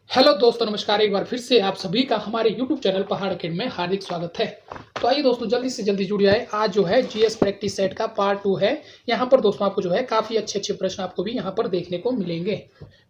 Hello दोस्तों, नमस्कार। एक बार फिर से आप सभी का हमारे YouTube चैनल पहाड़ अकेडमी में हार्दिक स्वागत है। तो आइए दोस्तों, जल्दी से जल्दी जुड़ जाए। आज जो है जीएस प्रैक्टिस सेट का पार्ट 2 है। यहाँ पर दोस्तों आपको जो है काफ़ी अच्छे अच्छे प्रश्न आपको भी यहाँ पर देखने को मिलेंगे।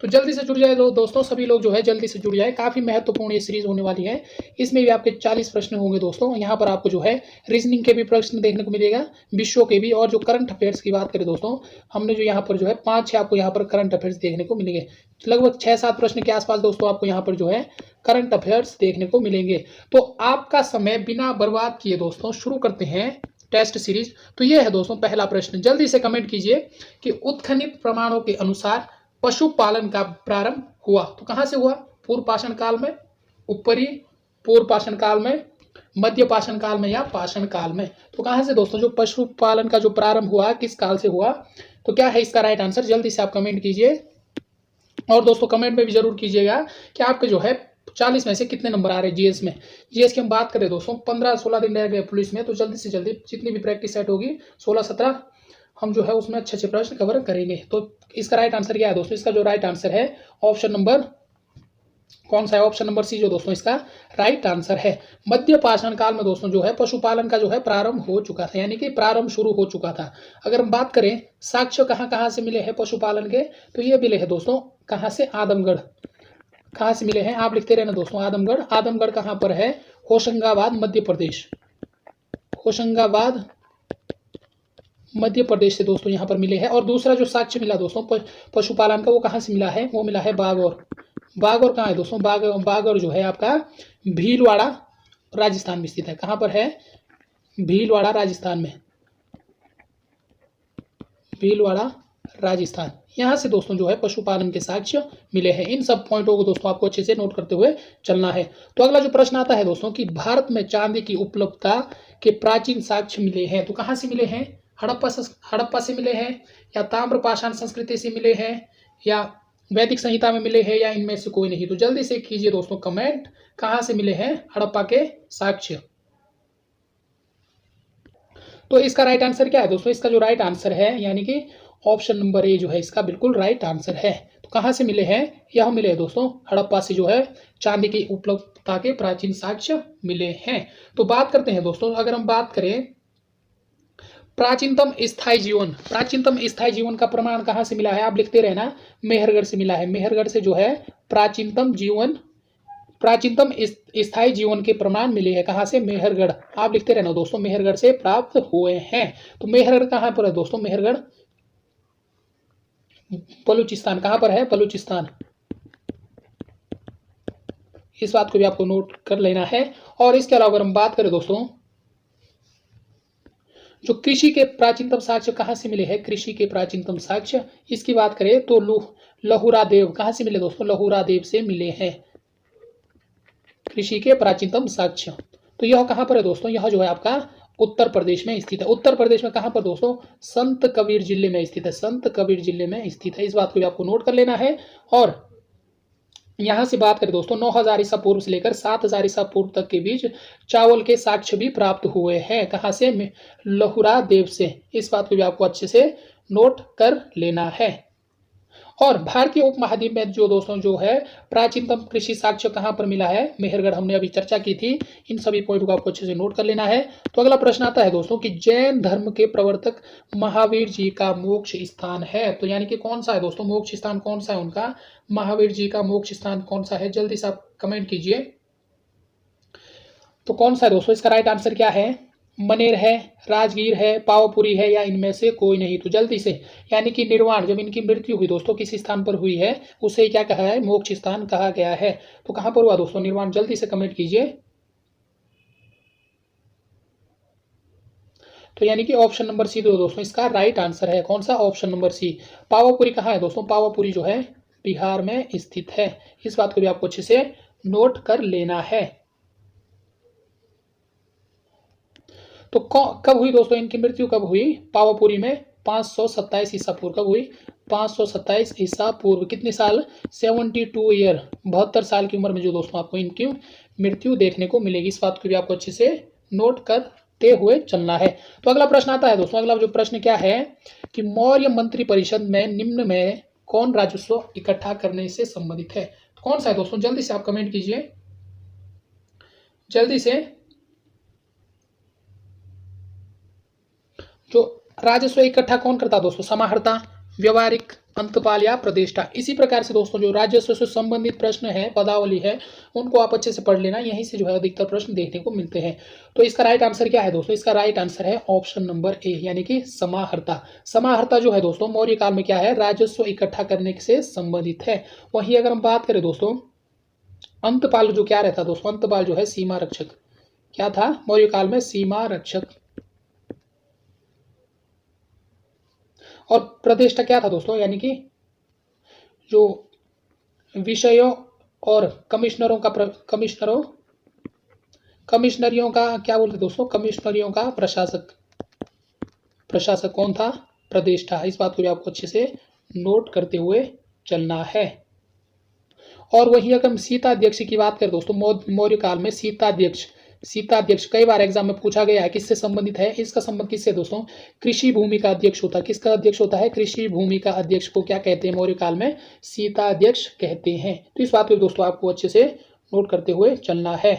तो जल्दी से जुड़ जाए दोस्तों, सभी लोग जो है जल्दी से जुड़ जाए। काफ़ी महत्वपूर्ण ये सीरीज होने वाली है। इसमें भी आपके 40 प्रश्न होंगे दोस्तों। यहाँ पर आपको जो है रीजनिंग के भी प्रश्न देखने को मिलेगा, विश्व के भी, और जो करंट अफेयर्स की बात करें दोस्तों, हमने जो यहाँ पर जो है 5-6 आपको यहाँ पर करंट अफेयर्स देखने को मिलेंगे। लगभग 6-7 प्रश्न के आसपास दोस्तों आपको यहाँ पर जो है करंट अफेयर्स देखने को मिलेंगे। तो आपका समय बिना बर्बाद किए दोस्तों शुरू करते हैं टेस्ट सीरीज। तो ये है दोस्तों पहला प्रश्न। जल्दी से कमेंट कीजिए कि उत्खनित प्रमाणों के अनुसार पशुपालन का प्रारंभ हुआ तो कहाँ से हुआ? पूर्व पाषाण काल में, ऊपरी पूर्व पाषाण काल में, मध्य पाषाण काल में या पाषाण काल में? तो कहाँ से दोस्तों जो पशुपालन का जो प्रारंभ हुआ किस काल से हुआ? तो क्या है इसका राइट आंसर? जल्दी से आप कमेंट कीजिए। और दोस्तों कमेंट में भी जरूर कीजिएगा कि आपके जो है 40 में से कितने नंबर आ रहे हैं जीएस में। जीएस की हम बात करें दोस्तों, 15-16 दिन रह गए पुलिस में, तो जल्दी से जल्दी जितनी भी प्रैक्टिस सेट होगी 16-17 हम जो है उसमें अच्छे अच्छे प्रश्न कवर करेंगे। तो इसका राइट आंसर क्या है दोस्तों? इसका जो राइट आंसर है ऑप्शन नंबर कौन सा है? ऑप्शन नंबर सी जो दोस्तों इसका राइट आंसर है। मध्य पाषाण काल में दोस्तों जो है पशुपालन का जो है प्रारंभ हो चुका था, यानी कि प्रारंभ शुरू हो चुका था। अगर हम बात करें साक्ष्य कहाँ कहाँ से मिले हैं पशुपालन के, तो ये मिले हैं दोस्तों कहाँ से? आदमगढ़। कहाँ से मिले हैं आप लिखते रहना दोस्तों। आदमगढ़। आदमगढ़ कहाँ पर है? होशंगाबाद मध्य प्रदेश। होशंगाबाद मध्य प्रदेश से दोस्तों यहाँ पर मिले हैं। और दूसरा जो साक्ष्य मिला दोस्तों पशुपालन का, वो कहाँ से मिला है? वो मिला है बागौर। बागौर कहाँ है दोस्तों? बागौर जो है आपका भीलवाड़ा राजस्थान में स्थित है। कहाँ पर है? भीलवाड़ा राजस्थान में। भीलवाड़ा राजस्थान। यहाँ से दोस्तों जो है पशुपालन के साक्ष्य मिले हैं। इन सब पॉइंटों को दोस्तों आपको अच्छे से नोट करते हुए चलना है। तो अगला जो प्रश्न आता है दोस्तों कि भारत में चांदी की उपलब्धता के प्राचीन साक्ष्य मिले हैं, तो कहाँ से मिले हैं? हड़प्पा से मिले हैं, या ताम्रपाषाण संस्कृति से मिले हैं, या वैदिक संहिता में मिले हैं, या इनमें से कोई नहीं? तो जल्दी से कीजिए दोस्तों कमेंट, कहाँ से मिले हैं हड़प्पा के साक्ष्य? तो इसका राइट आंसर क्या है दोस्तों? इसका जो राइट आंसर है यानी कि ऑप्शन नंबर ए जो है इसका बिल्कुल राइट आंसर है। तो कहाँ से मिले हैं? यह मिले दोस्तों हड़प्पा से जो है चांदी की उपलब्धता के प्राचीन साक्ष्य मिले हैं। तो बात करते हैं दोस्तों, अगर हम बात करें प्राचीनतम स्थायी जीवन का प्रमाण कहाँ से मिला है? आप लिखते रहना, मेहरगढ़ से मिला है। मेहरगढ़ से जो है प्राचीनतम स्थायी जीवन के प्रमाण मिले हैं। कहाँ से? मेहरगढ़। आप लिखते रहना दोस्तों, मेहरगढ़ से प्राप्त हुए हैं। तो मेहरगढ़ कहाँ पर है दोस्तों? मेहरगढ़ बलूचिस्तान। कहाँ पर है? बलूचिस्तान। इस बात को भी आपको नोट कर लेना है। और इसके अलावा अगर हम बात करें दोस्तों जो कृषि के प्राचीनतम साक्ष्य कहाँ से मिले हैं? कृषि के प्राचीनतम साक्ष्य इसकी बात करें तो लहुरा देव। कहाँ से मिले दोस्तों? लहुरा देव से मिले हैं कृषि के प्राचीनतम साक्ष्य। तो यह कहाँ पर है दोस्तों? यह जो है आपका उत्तर प्रदेश में स्थित है। उत्तर प्रदेश में कहाँ पर दोस्तों? संत कबीर जिले में स्थित है। संत कबीर जिले में स्थित है। इस बात को भी आपको नोट कर लेना है। और यहां से बात करें दोस्तों 9000 ईसा पूर्व से लेकर 7000 ईसा पूर्व तक के बीच चावल के साक्ष्य भी प्राप्त हुए हैं। कहाँ से? लहुरा देव से। इस बात को भी आपको अच्छे से नोट कर लेना है। और भारतीय उपमहाद्वीप में जो दोस्तों जो है प्राचीनतम कृषि साक्ष्य कहाँ पर मिला है? मेहरगढ़। हमने अभी चर्चा की थी। इन सभी पॉइंट को आपको अच्छे से नोट कर लेना है। तो अगला प्रश्न आता है दोस्तों कि जैन धर्म के प्रवर्तक महावीर जी का मोक्ष स्थान है, तो यानी कि कौन सा है दोस्तों? मोक्ष स्थान कौन सा है उनका? महावीर जी का मोक्ष स्थान कौन सा है? जल्दी से आप कमेंट कीजिए। तो कौन सा है दोस्तों? इसका राइट आंसर क्या है? मनेर है, राजगीर है, पावापुरी है, या इनमें से कोई नहीं? तो जल्दी से, यानी कि निर्वाण, जब इनकी मृत्यु हुई दोस्तों किस स्थान पर हुई है उसे क्या कहा है? मोक्ष स्थान कहा गया है। तो कहां पर हुआ दोस्तों निर्वाण? जल्दी से कमेंट कीजिए। तो यानी कि ऑप्शन नंबर सी दो दोस्तों इसका राइट आंसर है। कौन सा? Option number C. पावापुरी कहाँ है दोस्तों? पावापुरी जो है बिहार में स्थित है। इस बात को भी आपको अच्छे से नोट कर लेना है। तो कब हुई दोस्तों इनकी मृत्यु? कब हुई? पावापुरी में 527 ईसा पूर्व। कब हुई? 527 ईसा पूर्व। कितने साल? 72 ईयर, 72 साल की उम्र में जो दोस्तों आपको इनकी मृत्यु देखने को मिलेगी। इस बात को भी आपको अच्छे से नोट करते हुए चलना है। तो अगला प्रश्न आता है दोस्तों, अगला जो प्रश्न क्या है कि मौर्य मंत्री परिषद में निम्न में कौन राजस्व इकट्ठा करने से संबंधित है? कौन सा है दोस्तों, जल्दी से आप कमेंट कीजिए, जल्दी से। जो राजस्व इकट्ठा कौन करता है दोस्तों, समाहर्ता, व्यवहारिक, अंतपाल या प्रतिष्ठा। इसी प्रकार से दोस्तों जो राजस्व से संबंधित प्रश्न है, पदावली है, उनको आप अच्छे से पढ़ लेना, यहीं से जो है अधिकतर प्रश्न देखने को मिलते हैं। तो इसका राइट आंसर क्या है दोस्तों, इसका राइट आंसर है ऑप्शन नंबर ए, यानी कि समाहर्ता। समाहर्ता जो है दोस्तों मौर्य काल में क्या है, राजस्व इकट्ठा करने से संबंधित है। वहीं अगर हम बात करें दोस्तों अंतपाल, जो क्या रहता दोस्तों, अंतपाल जो है सीमा रक्षक। क्या था मौर्य काल में, सीमा रक्षक। और प्रतिष्ठा क्या था दोस्तों, यानी कि जो विषयों और कमिश्नरियों का क्या बोलते दोस्तों, कमिश्नरियों का प्रशासक। प्रशासक कौन था, प्रतिष्ठा। इस बात को भी आपको अच्छे से नोट करते हुए चलना है। और वही अगर हम सीताध्यक्ष की बात करें दोस्तों, मौर्य काल में सीताध्यक्ष कई बार एग्जाम में पूछा गया है, किससे संबंधित है, इसका संबंध किससे दोस्तों, कृषि भूमि का अध्यक्ष होता है। किसका अध्यक्ष होता है, कृषि भूमि का अध्यक्ष को क्या कहते हैं मौर्य काल में, सीताध्यक्ष कहते हैं। तो इस बात को दोस्तों आपको अच्छे से नोट करते हुए चलना है।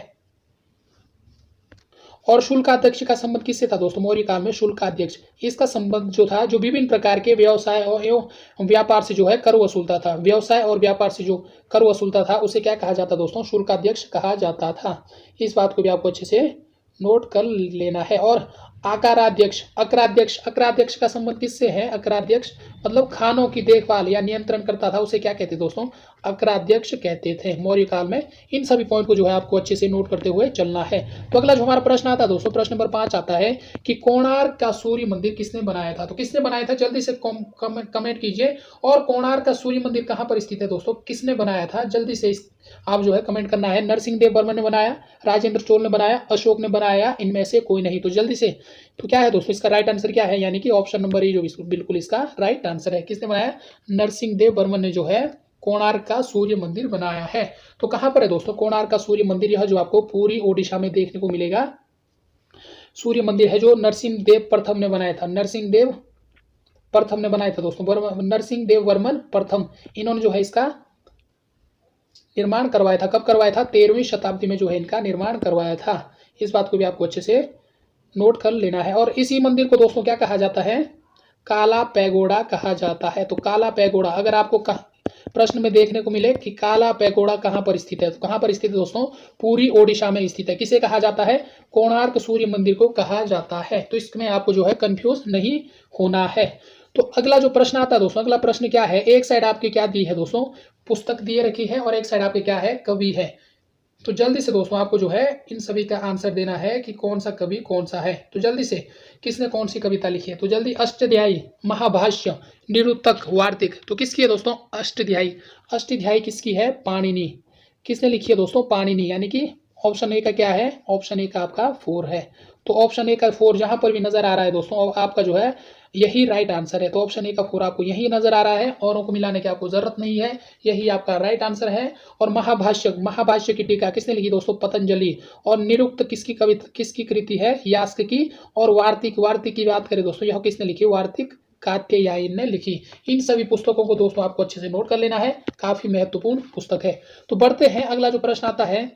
और शुल्काध्यक्ष का संबंध किससे था दोस्तों, मौर्य काल में शुल्काध्यक्ष, इसका संबंध जो था, जो विभिन्न प्रकार के व्यवसाय एवं व्यापार से जो है कर वसूलता था, व्यवसाय और व्यापार से जो कर वसूलता था उसे क्या कहा जाता दोस्तों, शुल्काध्यक्ष कहा जाता था। इस बात को भी आपको अच्छे से नोट कर लेना है। और अकराध्यक्ष अकराध्यक्ष का संबंध किससे है, अकराध्यक्ष मतलब खानों की देखभाल या नियंत्रण करता था, उसे क्या कहते दोस्तों, अकराध्यक्ष कहते थे मौर्य काल में। इन सभी पॉइंट को जो है आपको अच्छे से नोट करते हुए चलना है। तो अगला जो हमारा प्रश्न आता है दोस्तों, प्रश्न नंबर 5 आता है कि कोणार्क का सूर्य मंदिर किसने बनाया था। तो किसने बनाया था, जल्दी से कमेंट कीजिए। और कोणार्क का सूर्य मंदिर कहाँ पर स्थित है दोस्तों, किसने बनाया था, जल्दी से आप जो है कमेंट करना है। नरसिंह देव वर्मन ने बनाया, राजेंद्र चोल ने बनाया, अशोक ने बनाया, इनमें से कोई नहीं। तो जल्दी से, तो क्या है दोस्तों इसका राइट आंसर क्या है, यानी कि ऑप्शन नंबर ए जो बिल्कुल इसका राइट आंसर है। किसने बनाया, नरसिंह देव वर्मन ने जो है कोणार्क का सूर्य मंदिर बनाया है। तो कहां पर है दोस्तों कोणार्क का सूर्य मंदिर, यह जो आपको पूरी ओडिशा में देखने को मिलेगा सूर्य मंदिर है, जो नरसिंह देव प्रथम ने बनाया था। नरसिंह देव प्रथम ने बनाया था दोस्तों, नरसिंह देव वर्मन प्रथम, इन्होंने जो है इसका निर्माण करवाया था। कब करवाया था, 13वीं शताब्दी में जो है इनका निर्माण करवाया था। इस बात को भी आपको अच्छे से नोट कर लेना है। और इसी मंदिर को दोस्तों क्या कहा जाता है, काला पैगोडा कहा जाता है। तो काला पैगोडा, अगर आपको प्रश्न में देखने को मिले कि काला पैगोडा कहां पर स्थित है, तो कहां पर स्थित है दोस्तों, पूरी ओडिशा में स्थित है। किसे कहा जाता है, कोणार्क सूर्य मंदिर को कहा जाता है। तो इसमें आपको जो है कंफ्यूज नहीं होना है। तो अगला जो प्रश्न आता है दोस्तों, अगला प्रश्न क्या है, एक साइड आपकी क्या दी है दोस्तों, पुस्तक दिए रखी है, और एक साइड आपकी क्या है, कवि है। तो जल्दी से दोस्तों आपको जो है इन सभी का आंसर देना है कि कौन सा कवि कौन सा है। तो जल्दी से, किसने कौन सी कविता लिखी है, तो जल्दी, अष्टध्यायी, महाभाष्य, निरुक्तक, वार्तिक। तो किसकी है दोस्तों, अष्टध्यायी। अष्टध्यायी किसकी है, पाणिनि। किसने लिखी है दोस्तों, पाणिनि, यानी कि ऑप्शन ए का क्या है, ऑप्शन ए का आपका 4 है। तो ऑप्शन ए का 4 जहां पर भी नजर आ रहा है दोस्तों, आपका जो है यही राइट आंसर है। तो ऑप्शन ए का 4 आपको यही नजर आ रहा है, औरों को मिलाने की आपको जरूरत नहीं है, यही आपका राइट आंसर है। और महाभाष्य की टीका किसने लिखी दोस्तों, पतंजलि। और निरुक्त किसकी कविता, किसकी कृति है, यास्क की। और वार्तिक की बात करें दोस्तों, यह किसने लिखी, वार्तिक कात्यायन ने लिखी। इन सभी पुस्तकों को दोस्तों आपको अच्छे से नोट कर लेना है, काफी महत्वपूर्ण पुस्तक है। तो बढ़ते हैं, अगला जो प्रश्न आता है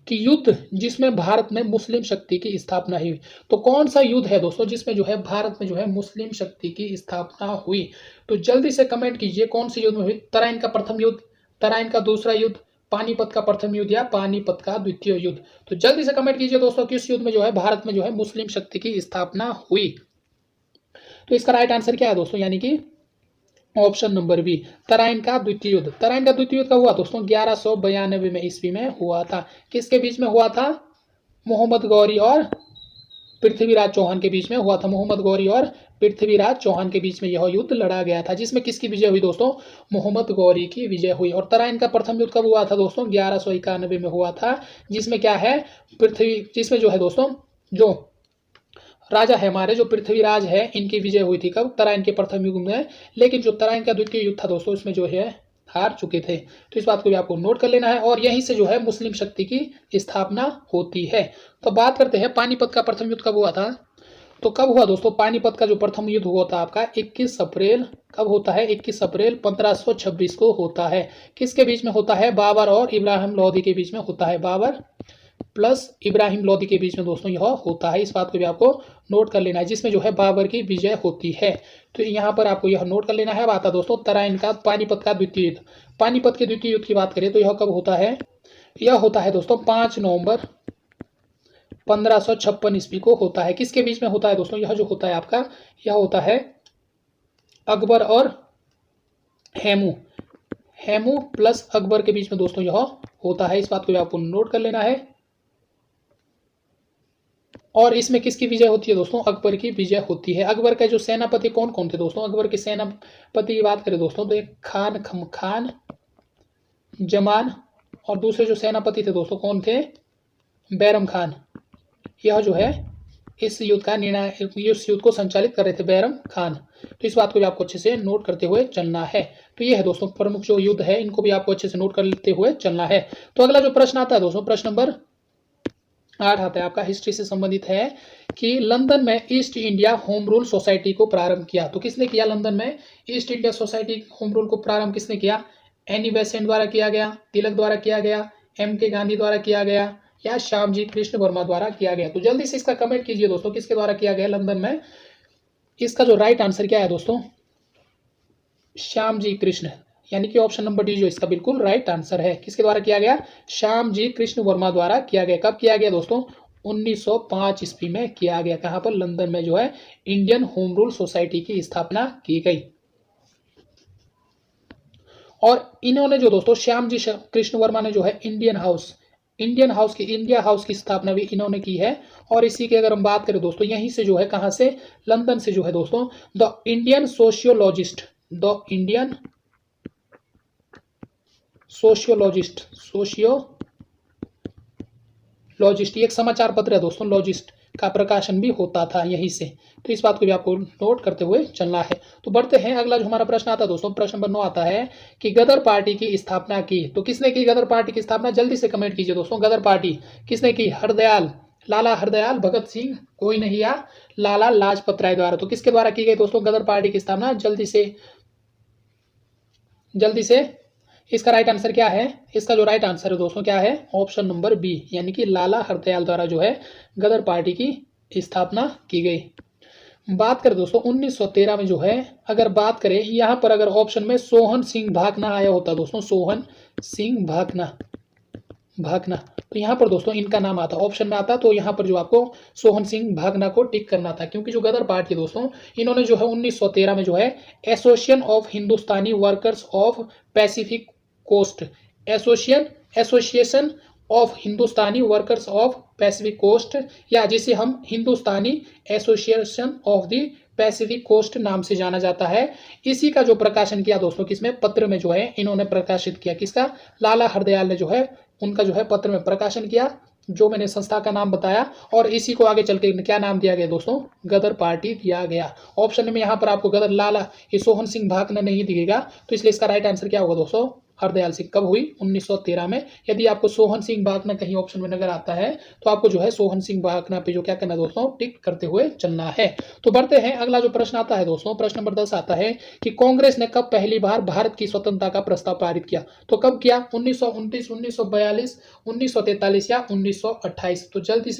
कि युद्ध जिसमें भारत में मुस्लिम शक्ति की स्थापना हुई। तो कौन सा युद्ध है दोस्तों जिसमें जो है भारत में जो है मुस्लिम शक्ति की स्थापना हुई। तो जल्दी से कमेंट कीजिए कौन से युद्ध में हुई, तराइन का प्रथम युद्ध, तराइन का दूसरा युद्ध, पानीपत का प्रथम युद्ध या पानीपत का द्वितीय युद्ध। तो जल्दी से कमेंट कीजिए दोस्तों किस युद्ध में जो है भारत में जो है मुस्लिम शक्ति की स्थापना हुई। तो इसका राइट आंसर क्या है दोस्तों, यानी कि ऑप्शन नंबर बी, तराइन का द्वितीय युद्ध। तराइन का द्वितीय युद्ध कब हुआ दोस्तों, 1192 में ईस्वी में हुआ था। किसके बीच में हुआ था, मोहम्मद गौरी और पृथ्वीराज चौहान के बीच में हुआ था। मोहम्मद गौरी और पृथ्वीराज चौहान के बीच में यह युद्ध लड़ा गया था, जिसमें किसकी विजय हुई दोस्तों, मोहम्मद गौरी की विजय हुई। और तराइन का प्रथम युद्ध कब हुआ था दोस्तों, 1191 में हुआ था, जिसमें क्या है, जिसमें जो है दोस्तों, जो राजा है हमारे, जो पृथ्वीराज है, इनकी विजय हुई थी कब, तराइन के प्रथम युग में। लेकिन जो तराइन का द्वितीय युद्ध था दोस्तों, इसमें जो है हार चुके थे। तो इस बात को भी आपको नोट कर लेना है। और यहीं से जो है मुस्लिम शक्ति की स्थापना होती है। तो बात करते हैं पानीपत का प्रथम युद्ध कब हुआ था। तो कब हुआ दोस्तों पानीपत का जो प्रथम युद्ध हुआ था आपका 21 अप्रैल, कब होता है 21 अप्रैल 1526 को होता है। किसके बीच में होता है? बाबर और इब्राहिम लोदी के बीच में होता है। बाबर प्लस इब्राहिम लोदी के बीच में दोस्तों यह होता है। इस बात को भी आपको नोट कर लेना है, जिसमें जो है बाबर की विजय होती है। तो यहाँ पर आपको यह नोट कर लेना है। अब आता दोस्तों तराइन का पानीपत का द्वितीय युद्ध। पानीपत के द्वितीय युद्ध की बात करें तो यह कब होता है? यह होता है दोस्तों 5 नवंबर 1556 ईस्वी को होता है। किसके बीच में होता है दोस्तों? यह जो होता है आपका, यह होता है अकबर और हेमू, हेमू प्लस अकबर के बीच में दोस्तों यह होता है। इस बात को भी आपको नोट कर लेना है। और इसमें किसकी विजय होती है दोस्तों? अकबर की विजय होती है। अकबर के जो सेनापति कौन कौन थे दोस्तों? अकबर के सेनापति की बात करें दोस्तों तो एक खान, खान जमान, और दूसरे जो सेनापति थे दोस्तों कौन थे? बैरम खान। यह जो है इस युद्ध का निर्णय, इस युद्ध को संचालित कर रहे थे बैरम खान। तो इस बात को भी आपको अच्छे से नोट करते हुए चलना है। तो ये है दोस्तों प्रमुख जो युद्ध है, इनको भी आपको अच्छे से नोट करते हुए चलना है। तो अगला जो प्रश्न आता है दोस्तों, प्रश्न नंबर 8 आता है आपका, हिस्ट्री से संबंधित है कि लंदन में east India home rule society को प्रारंभ किया। तो किसने किया? लंदन में east India society home rule को प्रारंभ किसने किया? एनी बेसेंट द्वारा किया गया, तिलक द्वारा किया गया, M.K. गांधी द्वारा किया गया, या श्यामजी कृष्ण वर्मा द्वारा किया गया? तो जल्दी से इसका कमेंट कीजिए दोस्तों, किसके द्वारा किया गया लंदन में? इसका जो राइट आंसर क्या है दोस्तों? श्यामजी कृष्ण, यानी कि ऑप्शन नंबर डी जो इसका बिल्कुल राइट आंसर है। किसके द्वारा किया गया? श्यामजी कृष्ण वर्मा द्वारा किया गया। कब किया गया दोस्तों? 1905 ईस्वी में किया गया। कहां पर? लंदन में जो है इंडियन होम रूल सोसाइटी की स्थापना की गई। और इन्होंने जो दोस्तों श्यामजी कृष्ण वर्मा ने जो है इंडियन हाउस की स्थापना भी इन्होंने की है। और इसी की अगर हम बात करें दोस्तों, यहीं से जो है, कहां से? लंदन से जो है दोस्तों द इंडियन सोशियोलॉजिस्ट, ये एक समाचार पत्र है दोस्तों, लॉजिस्ट का प्रकाशन भी होता था यहीं से। तो इस बात को भी आपको नोट करते हुए चलना है। तो बढ़ते हैं, अगला जो हमारा प्रश्न आता है दोस्तों, प्रश्न नंबर 9 आता है कि गदर पार्टी की स्थापना की। तो किसने की गदर पार्टी की स्थापना? जल्दी से कमेंट कीजिए दोस्तों, गदर पार्टी किसने की? लाला हरदयाल भगत सिंह, कोई नहीं, या लाला लाजपत राय द्वारा। तो किसके द्वारा की गई दोस्तों गदर पार्टी की स्थापना? जल्दी से इसका राइट आंसर क्या है? इसका जो राइट आंसर है दोस्तों क्या है? ऑप्शन नंबर बी, यानी कि लाला हरदयाल द्वारा जो है गदर पार्टी की स्थापना की गई। बात करें दोस्तों 1913 में जो है, अगर बात करें यहाँ पर, अगर ऑप्शन में सोहन सिंह भाकना आया होता दोस्तों, सोहन सिंह भाकना, तो यहाँ पर दोस्तों इनका नाम आता, ऑप्शन में आता, तो यहाँ पर जो आपको सोहन सिंह भाकना को टिक करना था। क्योंकि जो गदर पार्टी दोस्तों, इन्होंने जो है 1913 में जो है association of Hindustani workers of Pacific Coast, association of Hindustani workers of Pacific Coast, या जिसे हम Hindustani association of the Pacific Coast नाम से जाना जाता है, इसी का जो प्रकाशन किया दोस्तों, किसमें? पत्र में जो है इन्होंने प्रकाशित किया। किसका? लाला हरदयाल ने जो है उनका जो है पत्र में प्रकाशन किया, जो मैंने संस्था का नाम बताया। और इसी को आगे चल के क्या नाम दिया गया दोस्तों? गदर पार्टी दिया गया। ऑप्शन में यहाँ पर आपको गदर लाला ये सोहन सिंह भाकना नहीं दिखेगा, तो इसलिए इसका राइट आंसर क्या होगा दोस्तों? हरदयाल सिंह। कब हुई? 1913 में। यदि आपको सोहन सिंह भाकना कहीं ऑप्शन में नजर आता है तो आपको जो है सोहन सिंह भाकना पे जो क्या करना है दोस्तों? टिक करते हुए चलना है। तो बढ़ते हैं, अगला जो प्रश्न आता है दोस्तों, प्रश्न नंबर 10 आता है कि कांग्रेस ने कब पहली बार भारत की स्वतंत्रता का प्रस्ताव पारित किया? तो कब किया? 1929, 1942, 1943 या 1928? तो जल्दी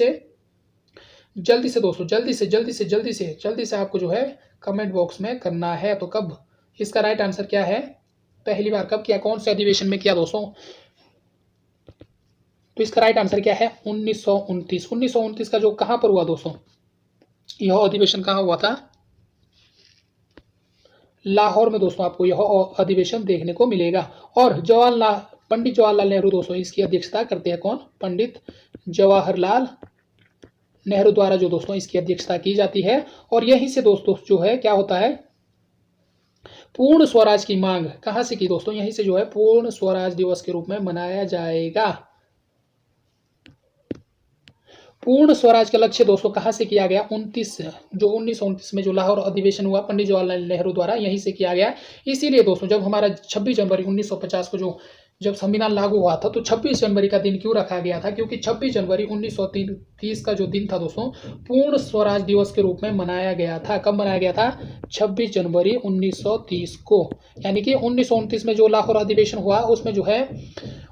से दोस्तों, जल्दी से आपको जो है कमेंट बॉक्स में करना है। तो कब? इसका राइट आंसर क्या है? पहली बार कब किया? कौन से अधिवेशन में किया दोस्तों? तो इसका राइट आंसर क्या है? 1929। 1929 का जो कहां पर हुआ दोस्तों? यह अधिवेशन कहां हुआ था? लाहौर में दोस्तों आपको यह अधिवेशन देखने को मिलेगा। और पंडित जवाहरलाल नेहरू दोस्तों इसकी अध्यक्षता करते हैं। कौन? पंडित जवाहरलाल नेहरू द्वारा जो दोस्तों इसकी अध्यक्षता की जाती है। और यहीं से दोस्तों जो है क्या होता है? पूर्ण स्वराज की मांग कहां से की दोस्तों? यहीं से जो है पूर्ण स्वराज दिवस के रूप में मनाया जाएगा। पूर्ण स्वराज का लक्ष्य दोस्तों कहां से किया गया? 1929 में जो लाहौर अधिवेशन हुआ पंडित जवाहरलाल नेहरू द्वारा, यहीं से किया गया। इसीलिए दोस्तों जब हमारा 26 जनवरी 1950 को जो जब संविधान लागू हुआ था तो 26 जनवरी का दिन क्यों रखा गया था? क्योंकि 26 जनवरी 1930 का जो दिन था दोस्तों, पूर्ण स्वराज दिवस के रूप में मनाया गया था। कब मनाया गया था? 26 जनवरी 1930 को। यानी कि 1929 में जो लाहौर अधिवेशन हुआ उसमें जो है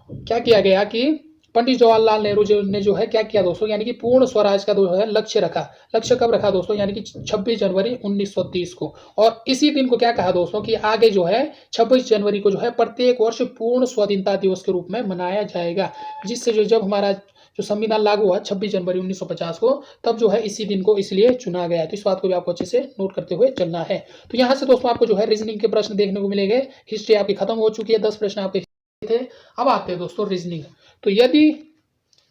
क्या किया गया कि पंडित जवाहरलाल नेहरू जी ने जो है क्या किया दोस्तों, यानी कि पूर्ण स्वराज का जो है लक्ष्य रखा। लक्ष्य कब रखा दोस्तों? यानी कि 26 जनवरी 1930 को। और इसी दिन को क्या कहा दोस्तों कि आगे जो है 26 जनवरी को जो है प्रत्येक वर्ष पूर्ण स्वाधीनता दिवस के रूप में मनाया जाएगा। जिससे जो जब हमारा जो संविधान लागू हुआ 26 जनवरी 1950 को, तब जो है इसी दिन को इसलिए चुना गया है। तो इस बात को भी आपको अच्छे से नोट करते हुए चलना है। तो यहाँ से दोस्तों आपको जो है रीजनिंग के प्रश्न देखने को मिलेंगे। हिस्ट्री आपकी खत्म हो चुकी है, 10 प्रश्न आपके थे। अब आते हैं दोस्तों रीजनिंग। तो यदि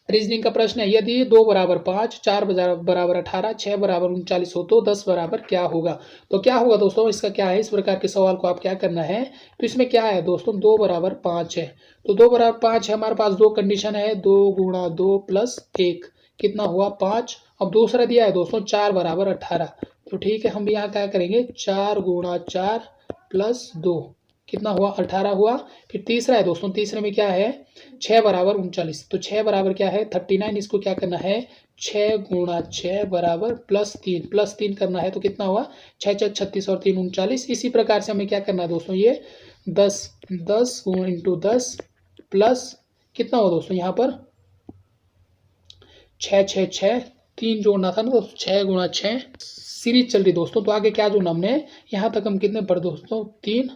रीजनिंग का प्रश्न है, यदि 2 बराबर 5, 4 बराबर 18, 6 बराबर 39 हो तो 10 बराबर क्या होगा? तो क्या होगा दोस्तों, इसका क्या है, इस प्रकार के सवाल को आप क्या करना है। तो इसमें क्या है दोस्तों, 2 बराबर 5 है। तो 2 बराबर 5 है, हमारे पास दो कंडीशन है, 2 गुणा 2 प्लस 1 कितना हुआ 5। अब दूसरा दिया है दोस्तों 4 बराबर 18। तो ठीक है, हम यहाँ क्या करेंगे, 4 गुणा 4 प्लस 2 कितना हुआ 18 हुआ। फिर तीसरा है दोस्तों, तीसरे में क्या है, 6 बराबर 39। तो 6 बराबर क्या है 39। इसको क्या करना है, 6 गुणा 6 बराबर प्लस 3 करना है। तो कितना हुआ 6 6 36 और 3 39। इसी प्रकार से हमें क्या करना है दोस्तों, ये 10 इंटू 10 प्लस कितना हुआ दोस्तों, यहाँ पर 6 6 6 3 जोड़ना था ना दोस्तों, 6 गुणा 6 सीरीज चल रही दोस्तों। तो आगे क्या जोड़ना हमने, यहाँ तक हम कितने पढ़ दोस्तों 3।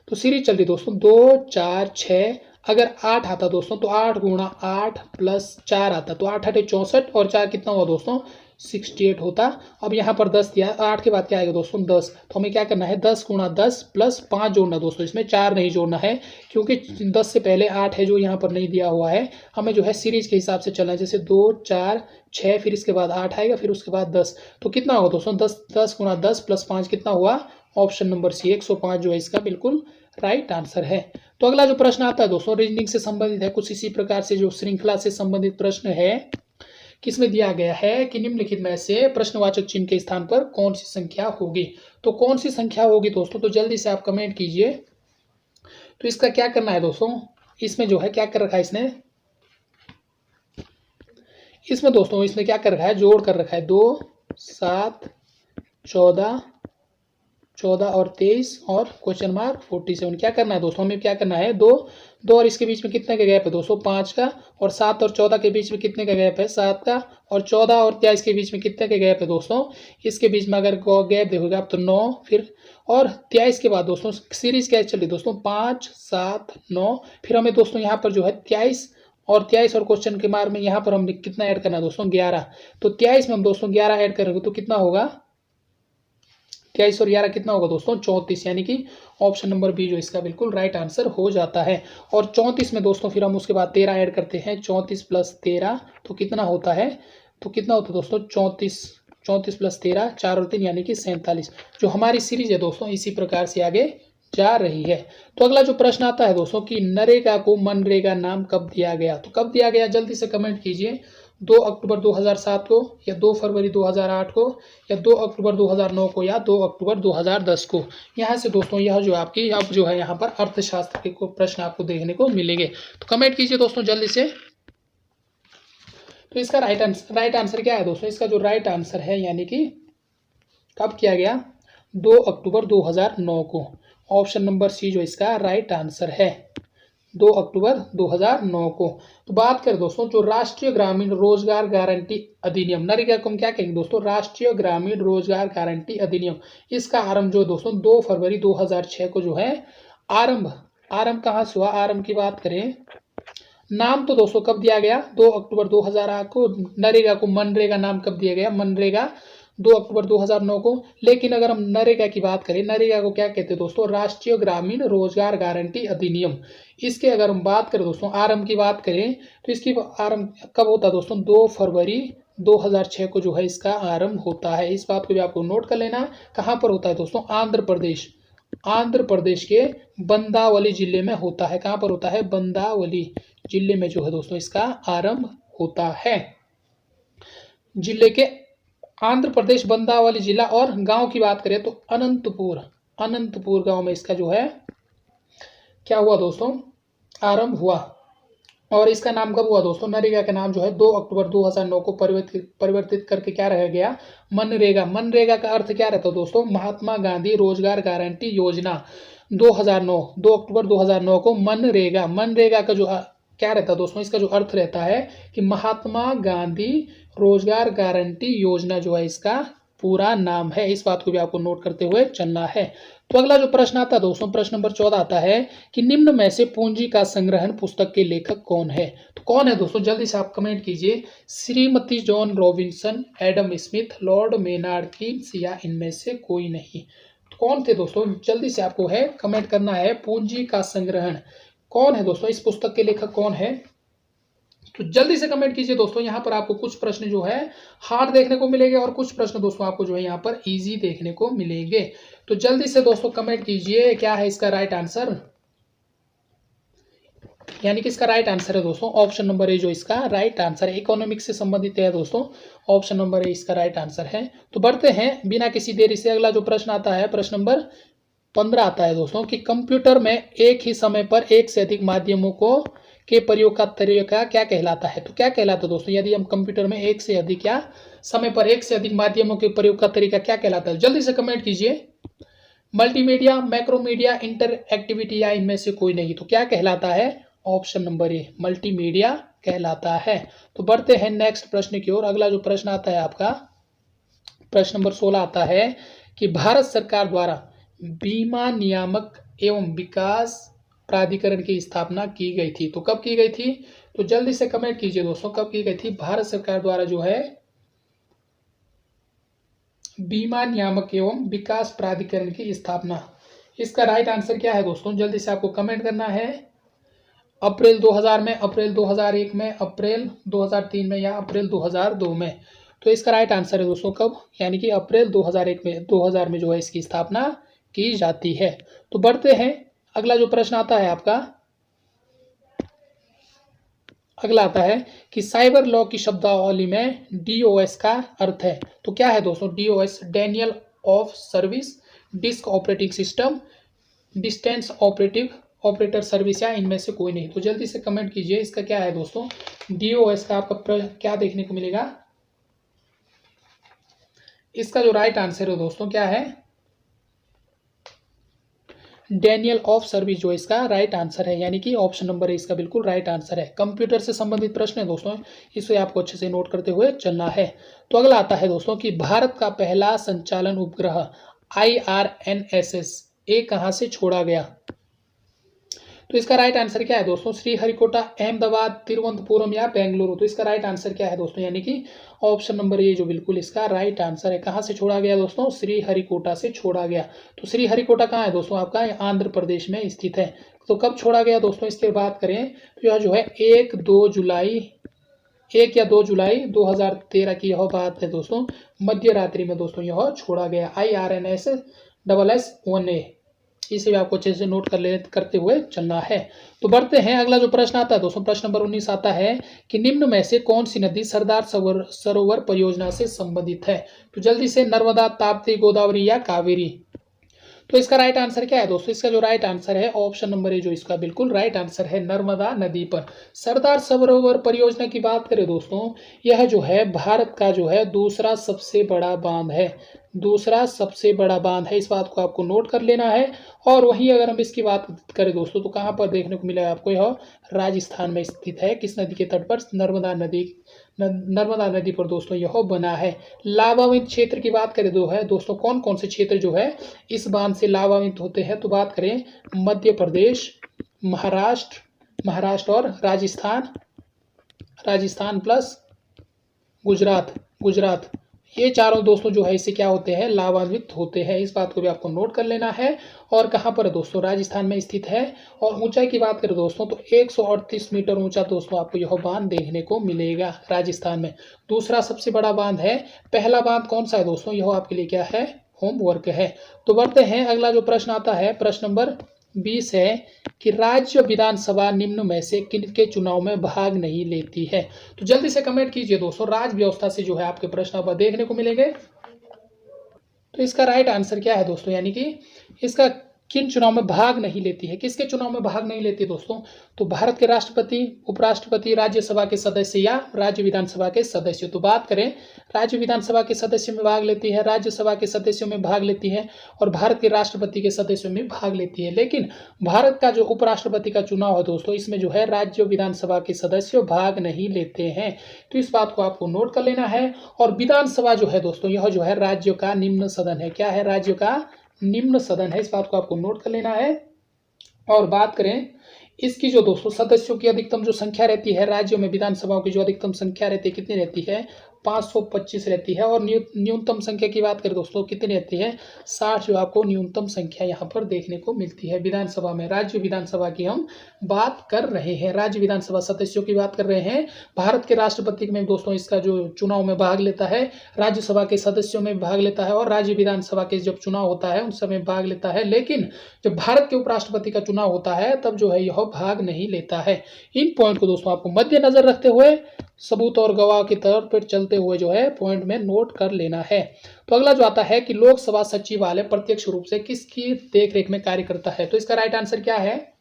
तो सीरीज चल रही दोस्तों 2 4 6। अगर 8 आता दोस्तों तो 8 गुणा 8 प्लस 4 आता, तो 8 8 64 और 4 कितना हुआ दोस्तों 68 होता। अब यहाँ पर 10 दिया, 8 के बाद क्या आएगा दोस्तों 10। तो हमें क्या करना है, 10 गुणा 10 प्लस 5 जोड़ना दोस्तों, इसमें 4 नहीं जोड़ना है क्योंकि 10 से पहले 8 है जो यहाँ पर नहीं दिया हुआ है। हमें जो है सीरीज के हिसाब से चलना है, जैसे 2 4 6 फिर इसके बाद 8 आएगा, फिर उसके बाद 10। तो कितना होगा दोस्तों 10 गुणा 10 प्लस 5 कितना हुआ, ऑप्शन नंबर सी 105 जो है इसका बिल्कुल राइट आंसर है। तो अगला जो प्रश्न आता है दोस्तों रीजनिंग से संबंधित है, कुछ इसी प्रकार से जो श्रृंखला से संबंधित प्रश्न है, किसमें दिया गया है कि निम्नलिखित में से प्रश्नवाचक चिन्ह के स्थान पर कौन सी संख्या होगी। तो कौन सी संख्या होगी दोस्तों, तो जल्दी से आप कमेंट कीजिए। तो इसका क्या करना है दोस्तों, इसमें जो है क्या कर रखा है इसने, इसमें दोस्तों इसने क्या कर रखा है, जोड़ कर रखा है 2 7 14 और 23 और क्वेश्चन मार्क 47। क्या करना है दोस्तों, हमें क्या करना है, 2 और इसके बीच में कितने का गैप है दोस्तों 5 का, और 7 और 14 के बीच में कितने का गैप है 7 का, और 14 और 23 के बीच में कितने का गैप है दोस्तों, इसके बीच में अगर गैप देखोगे आप तो 9, फिर और 23 के बाद दोस्तों सीरीज क्या चल रही दोस्तों 5 7 9। फिर हमें दोस्तों यहाँ पर जो है 23 और क्वेश्चन के मार्क में यहाँ पर हमने कितना ऐड करना है दोस्तों 11। तो 23 में हम दोस्तों 11 ऐड करेंगे तो कितना होगा 23 और 11 कितना होगा दोस्तों 34। यानी कि ऑप्शन नंबर बी जो इसका बिल्कुल राइट आंसर हो जाता है। और 34 में दोस्तों फिर हम उसके बाद 13 ऐड करते हैं, 34 प्लस 13 तो कितना होता है, तो कितना होता है दोस्तों 34 प्लस 13 4 और 3 यानी कि 47। जो हमारी सीरीज है दोस्तों इसी प्रकार से आगे जा रही है। तो अगला जो प्रश्न आता है दोस्तों कि नरेगा को मनरेगा नाम कब दिया गया, तो कब दिया गया जल्दी से कमेंट कीजिए। 2 अक्टूबर 2007 को, या 2 फरवरी 2008 को, या 2 अक्टूबर 2009 को, या 2 अक्टूबर 2010 को। यहाँ से दोस्तों यह जो आपकी अब जो है यहाँ पर अर्थशास्त्र के को प्रश्न आपको देखने को मिलेंगे। तो कमेंट कीजिए दोस्तों जल्दी से। तो इसका राइट आंसर क्या है दोस्तों, इसका जो राइट आंसर है यानी कि कब किया गया 2 अक्टूबर 2009 को। ऑप्शन नंबर सी जो इसका राइट आंसर है 2 अक्टूबर 2009 को। तो बात करें दोस्तों जो राष्ट्रीय ग्रामीण रोजगार गारंटी अधिनियम, नरेगा को हम क्या कहेंगे दोस्तों, राष्ट्रीय ग्रामीण रोजगार गारंटी अधिनियम। इसका आरंभ जो दोस्तों 2 फरवरी 2006 को जो है आरंभ कहाँ से हुआ, आरंभ की बात करें, नाम तो दोस्तों कब दिया गया 2 अक्टूबर 2008 को। नरेगा को मनरेगा नाम कब दिया गया, मनरेगा 2 अक्टूबर 2009 को। लेकिन अगर हम नरेगा की बात करें, नरेगा को क्या कहते हैं दोस्तों, राष्ट्रीय ग्रामीण रोजगार गारंटी अधिनियम। इसके अगर हम बात करें दोस्तों आरंभ की बात करें तो इसकी आरंभ कब होता है दोस्तों 2 फरवरी 2006 को जो है इसका आरंभ होता है। इस बात को भी आपको नोट कर लेना। कहाँ पर होता है दोस्तों, आंध्र प्रदेश के बंदावली जिले में होता है। कहाँ पर होता है, बंदावली जिले में जो है दोस्तों इसका आरंभ होता है। जिले के आंध्र प्रदेश बंदावली जिला। और गांव की बात करें तो अनंतपुर गांव में इसका जो है क्या हुआ दोस्तों, आरंभ हुआ। और इसका नाम कब हुआ दोस्तों, नरेगा का नाम जो है 2 अक्टूबर 2009 को परिवर्तित करके क्या रह गया, मनरेगा। मनरेगा का अर्थ क्या रहता है दोस्तों, महात्मा गांधी रोजगार गारंटी योजना 2009, 2 अक्टूबर 2009 को मनरेगा। मनरेगा का जो क्या रहता है दोस्तों, इसका जो अर्थ रहता है कि महात्मा गांधी रोजगार गारंटी योजना जो है इसका पूरा नाम है। इस बात को भी आपको नोट करते हुए चलना है। तो अगला जो प्रश्न आता है दोस्तों, प्रश्न नंबर 14 आता है कि निम्न में से पूंजी का संग्रहण पुस्तक के लेखक कौन है। तो कौन है दोस्तों, जल्दी से आप कमेंट कीजिए। Shrimati John Robinson, Adam Smith, Lord Maynard Keynes या इनमें से कोई नहीं। तो कौन थे दोस्तों, जल्दी से आपको है कमेंट करना है। पूंजी का संग्रहण कौन है दोस्तों, इस पुस्तक के लेखक कौन है, तो जल्दी से कमेंट कीजिए दोस्तों। यहाँ पर आपको कुछ प्रश्न जो है हार्ड देखने को मिलेंगे और कुछ प्रश्न दोस्तों आपको जो है यहाँ पर इजी देखने को मिलेंगे। तो जल्दी से दोस्तों कमेंट कीजिए, क्या है इसका राइट आंसर, यानी कि इसका राइट आंसर है दोस्तों ऑप्शन नंबर ए, जो इसका राइट आंसर है। इकोनॉमिक्स से संबंधित है दोस्तों, ऑप्शन नंबर ए इसका राइट आंसर है। तो बढ़ते हैं बिना किसी देरी से, अगला जो प्रश्न आता है प्रश्न नंबर 15 आता है दोस्तों कि कंप्यूटर में एक ही समय पर एक से अधिक माध्यमों को के प्रयोग का तरीका क्या कहलाता है। तो क्या कहलाता है दोस्तों, यदि हम कंप्यूटर में एक से अधिक या समय पर एक से अधिक माध्यमों के प्रयोग का तरीका क्या कहलाता है, जल्दी से कमेंट कीजिए। मल्टीमीडिया, मैक्रोमीडिया, इंटरएक्टिविटी या इनमें से कोई नहीं। तो क्या कहलाता है, ऑप्शन नंबर ए मल्टीमीडिया कहलाता है। तो बढ़ते हैं नेक्स्ट प्रश्न की ओर। अगला जो प्रश्न आता है आपका प्रश्न नंबर 16 आता है कि भारत सरकार द्वारा बीमा नियामक एवं विकास प्राधिकरण की स्थापना की गई थी। तो कब की गई थी, तो जल्दी से कमेंट कीजिए दोस्तों, कब की गई थी। भारत सरकार द्वारा जो है बीमा नियामक एवं विकास प्राधिकरण की स्थापना, इसका राइट आंसर क्या है दोस्तों, जल्दी से आपको कमेंट करना है। अप्रैल 2000 में, अप्रैल 2001 में, अप्रैल 2003 में या अप्रैल 2002 में। तो इसका राइट आंसर है दोस्तों कब, यानी कि अप्रैल 2001 में, 2000 में जो है इसकी स्थापना की जाती है। तो बढ़ते हैं, अगला जो प्रश्न आता है आपका, अगला आता है कि साइबर लॉ की शब्दावली में डीओएस का अर्थ है। तो क्या है दोस्तों, DOS Daniel of service, disk operating system, distance operator service या इनमें से कोई नहीं। तो जल्दी से कमेंट कीजिए, इसका क्या है दोस्तों, डीओएस का आपका क्या देखने को मिलेगा। इसका जो राइट आंसर है दोस्तों क्या है, डेनियल ऑफ सर्विस जो इसका राइट आंसर है, यानी कि ऑप्शन नंबर है इसका बिल्कुल राइट आंसर है। कंप्यूटर से संबंधित प्रश्न है दोस्तों, इसे आपको अच्छे से नोट करते हुए चलना है। तो अगला आता है दोस्तों कि भारत का पहला संचालन उपग्रह IRNSS कहां से छोड़ा गया। तो इसका राइट आंसर क्या है दोस्तों, श्रीहरिकोटा, अहमदाबाद, तिरुवनंतपुरम या बेंगलुरु। तो इसका राइट आंसर क्या है दोस्तों, यानी कि ऑप्शन नंबर ए जो बिल्कुल इसका राइट आंसर है। कहाँ से छोड़ा गया दोस्तों, श्रीहरिकोटा से छोड़ा गया। तो श्रीहरिकोटा कहाँ है दोस्तों, आपका आंध्र प्रदेश में स्थित है। तो कब छोड़ा गया दोस्तों, इसकी बात करें तो यह जो है 1 या 2 जुलाई 2013 की यह बात है दोस्तों, मध्य रात्रि में दोस्तों यह छोड़ा गया IRNSS-1A। इसे भी आपको अच्छे से नोट करते हुए चलना है। तो बढ़ते हैं, अगला जो प्रश्न आता है दोस्तों, प्रश्न नंबर 19 आता है कि निम्न में से कौन सी नदी सरदार सरोवर परियोजना से संबंधित है। तो जल्दी से, नर्मदा, ताप्ती, गोदावरी या कावेरी। तो इसका राइट आंसर क्या है दोस्तों, इसका जो राइट आंसर है ऑप्शन नंबर ए जो इसका बिल्कुल राइट आंसर है, नर्मदा नदी पर। सरदार सरोवर परियोजना की बात करें दोस्तों, यह जो है भारत का जो है दूसरा सबसे बड़ा बांध है, दूसरा सबसे बड़ा बांध है। इस बात को आपको नोट कर लेना है। और वहीं अगर हम इसकी बात करें दोस्तों, तो कहाँ पर देखने को मिलेगा आपको, यह राजस्थान में स्थित है। किस नदी के तट पर, नर्मदा नदी पर दोस्तों यह बना है। लाभान्वित क्षेत्र की बात करें दोस्तों, कौन कौन से क्षेत्र जो है इस बांध से लाभान्वित होते हैं। तो बात करें मध्य प्रदेश, महाराष्ट्र और राजस्थान प्लस गुजरात, ये चारों दोस्तों जो है इससे क्या होते हैं, लाभान्वित होते हैं। इस बात को भी आपको नोट कर लेना है। और कहाँ पर है दोस्तों, राजस्थान में स्थित है। और ऊंचाई की बात करें दोस्तों, तो 138 मीटर ऊंचा दोस्तों आपको यह बांध देखने को मिलेगा राजस्थान में। दूसरा सबसे बड़ा बांध है। पहला बांध कौन सा है दोस्तों, यह आपके लिए क्या है, होमवर्क है। तो बढ़ते हैं, अगला जो प्रश्न आता है प्रश्न नंबर 20 है कि राज्य विधानसभा निम्न में से किनके चुनाव में भाग नहीं लेती है। तो जल्दी से कमेंट कीजिए दोस्तों, राज्य व्यवस्था से जो है आपके प्रश्न अब देखने को मिलेंगे। तो इसका राइट आंसर क्या है दोस्तों, यानी कि इसका किन चुनाव में भाग नहीं लेती है? किसके चुनाव में भाग नहीं लेती दोस्तों? तो भारत के राष्ट्रपति, उपराष्ट्रपति, राज्यसभा के सदस्य या राज्य विधानसभा के सदस्य। तो बात करें, राज्य विधानसभा के सदस्यों में भाग लेती है, राज्यसभा के सदस्यों में भाग लेती है और भारत के राष्ट्रपति के सदस्यों में भाग लेती है। लेकिन भारत का जो उपराष्ट्रपति का चुनाव है दोस्तों, इसमें जो है राज्य विधानसभा के सदस्य भाग नहीं लेते हैं। तो इस बात को आपको नोट कर लेना है। और विधानसभा जो है दोस्तों, यह जो है राज्य का निम्न सदन है। क्या है? राज्य का निम्न सदन है। इस बात को आपको नोट कर लेना है। और बात करें इसकी जो दोस्तों सदस्यों की अधिकतम जो संख्या रहती है, राज्यों में विधानसभाओं की जो अधिकतम संख्या रहती है कितनी रहती है? 525 रहती है। और न्यूनतम संख्या की बात करें दोस्तों कितनी रहती है? 60 जो आपको न्यूनतम संख्या यहाँ पर देखने को मिलती है विधानसभा में। राज्य विधानसभा की हम बात कर रहे हैं, राज्य विधानसभा सदस्यों की बात कर रहे हैं। भारत के राष्ट्रपति में दोस्तों इसका जो चुनाव में भाग लेता है, राज्यसभा के सदस्यों में भाग लेता है और राज्य विधानसभा के जब चुनाव होता है उन समय भाग लेता है। लेकिन जब भारत के उपराष्ट्रपति का चुनाव होता है तब जो है यह भाग नहीं लेता है। इन पॉइंट को दोस्तों आपको मद्देनजर रखते हुए, सबूत और गवाह की तौर पर चलते हुए जो है पॉइंट में नोट कर लेना है। तो अगला जो आता है कि लोकसभा सचिवालय प्रत्यक्ष रूप से किसकी देखरेख में कार्य करता है? तो इसका राइट आंसर क्या है?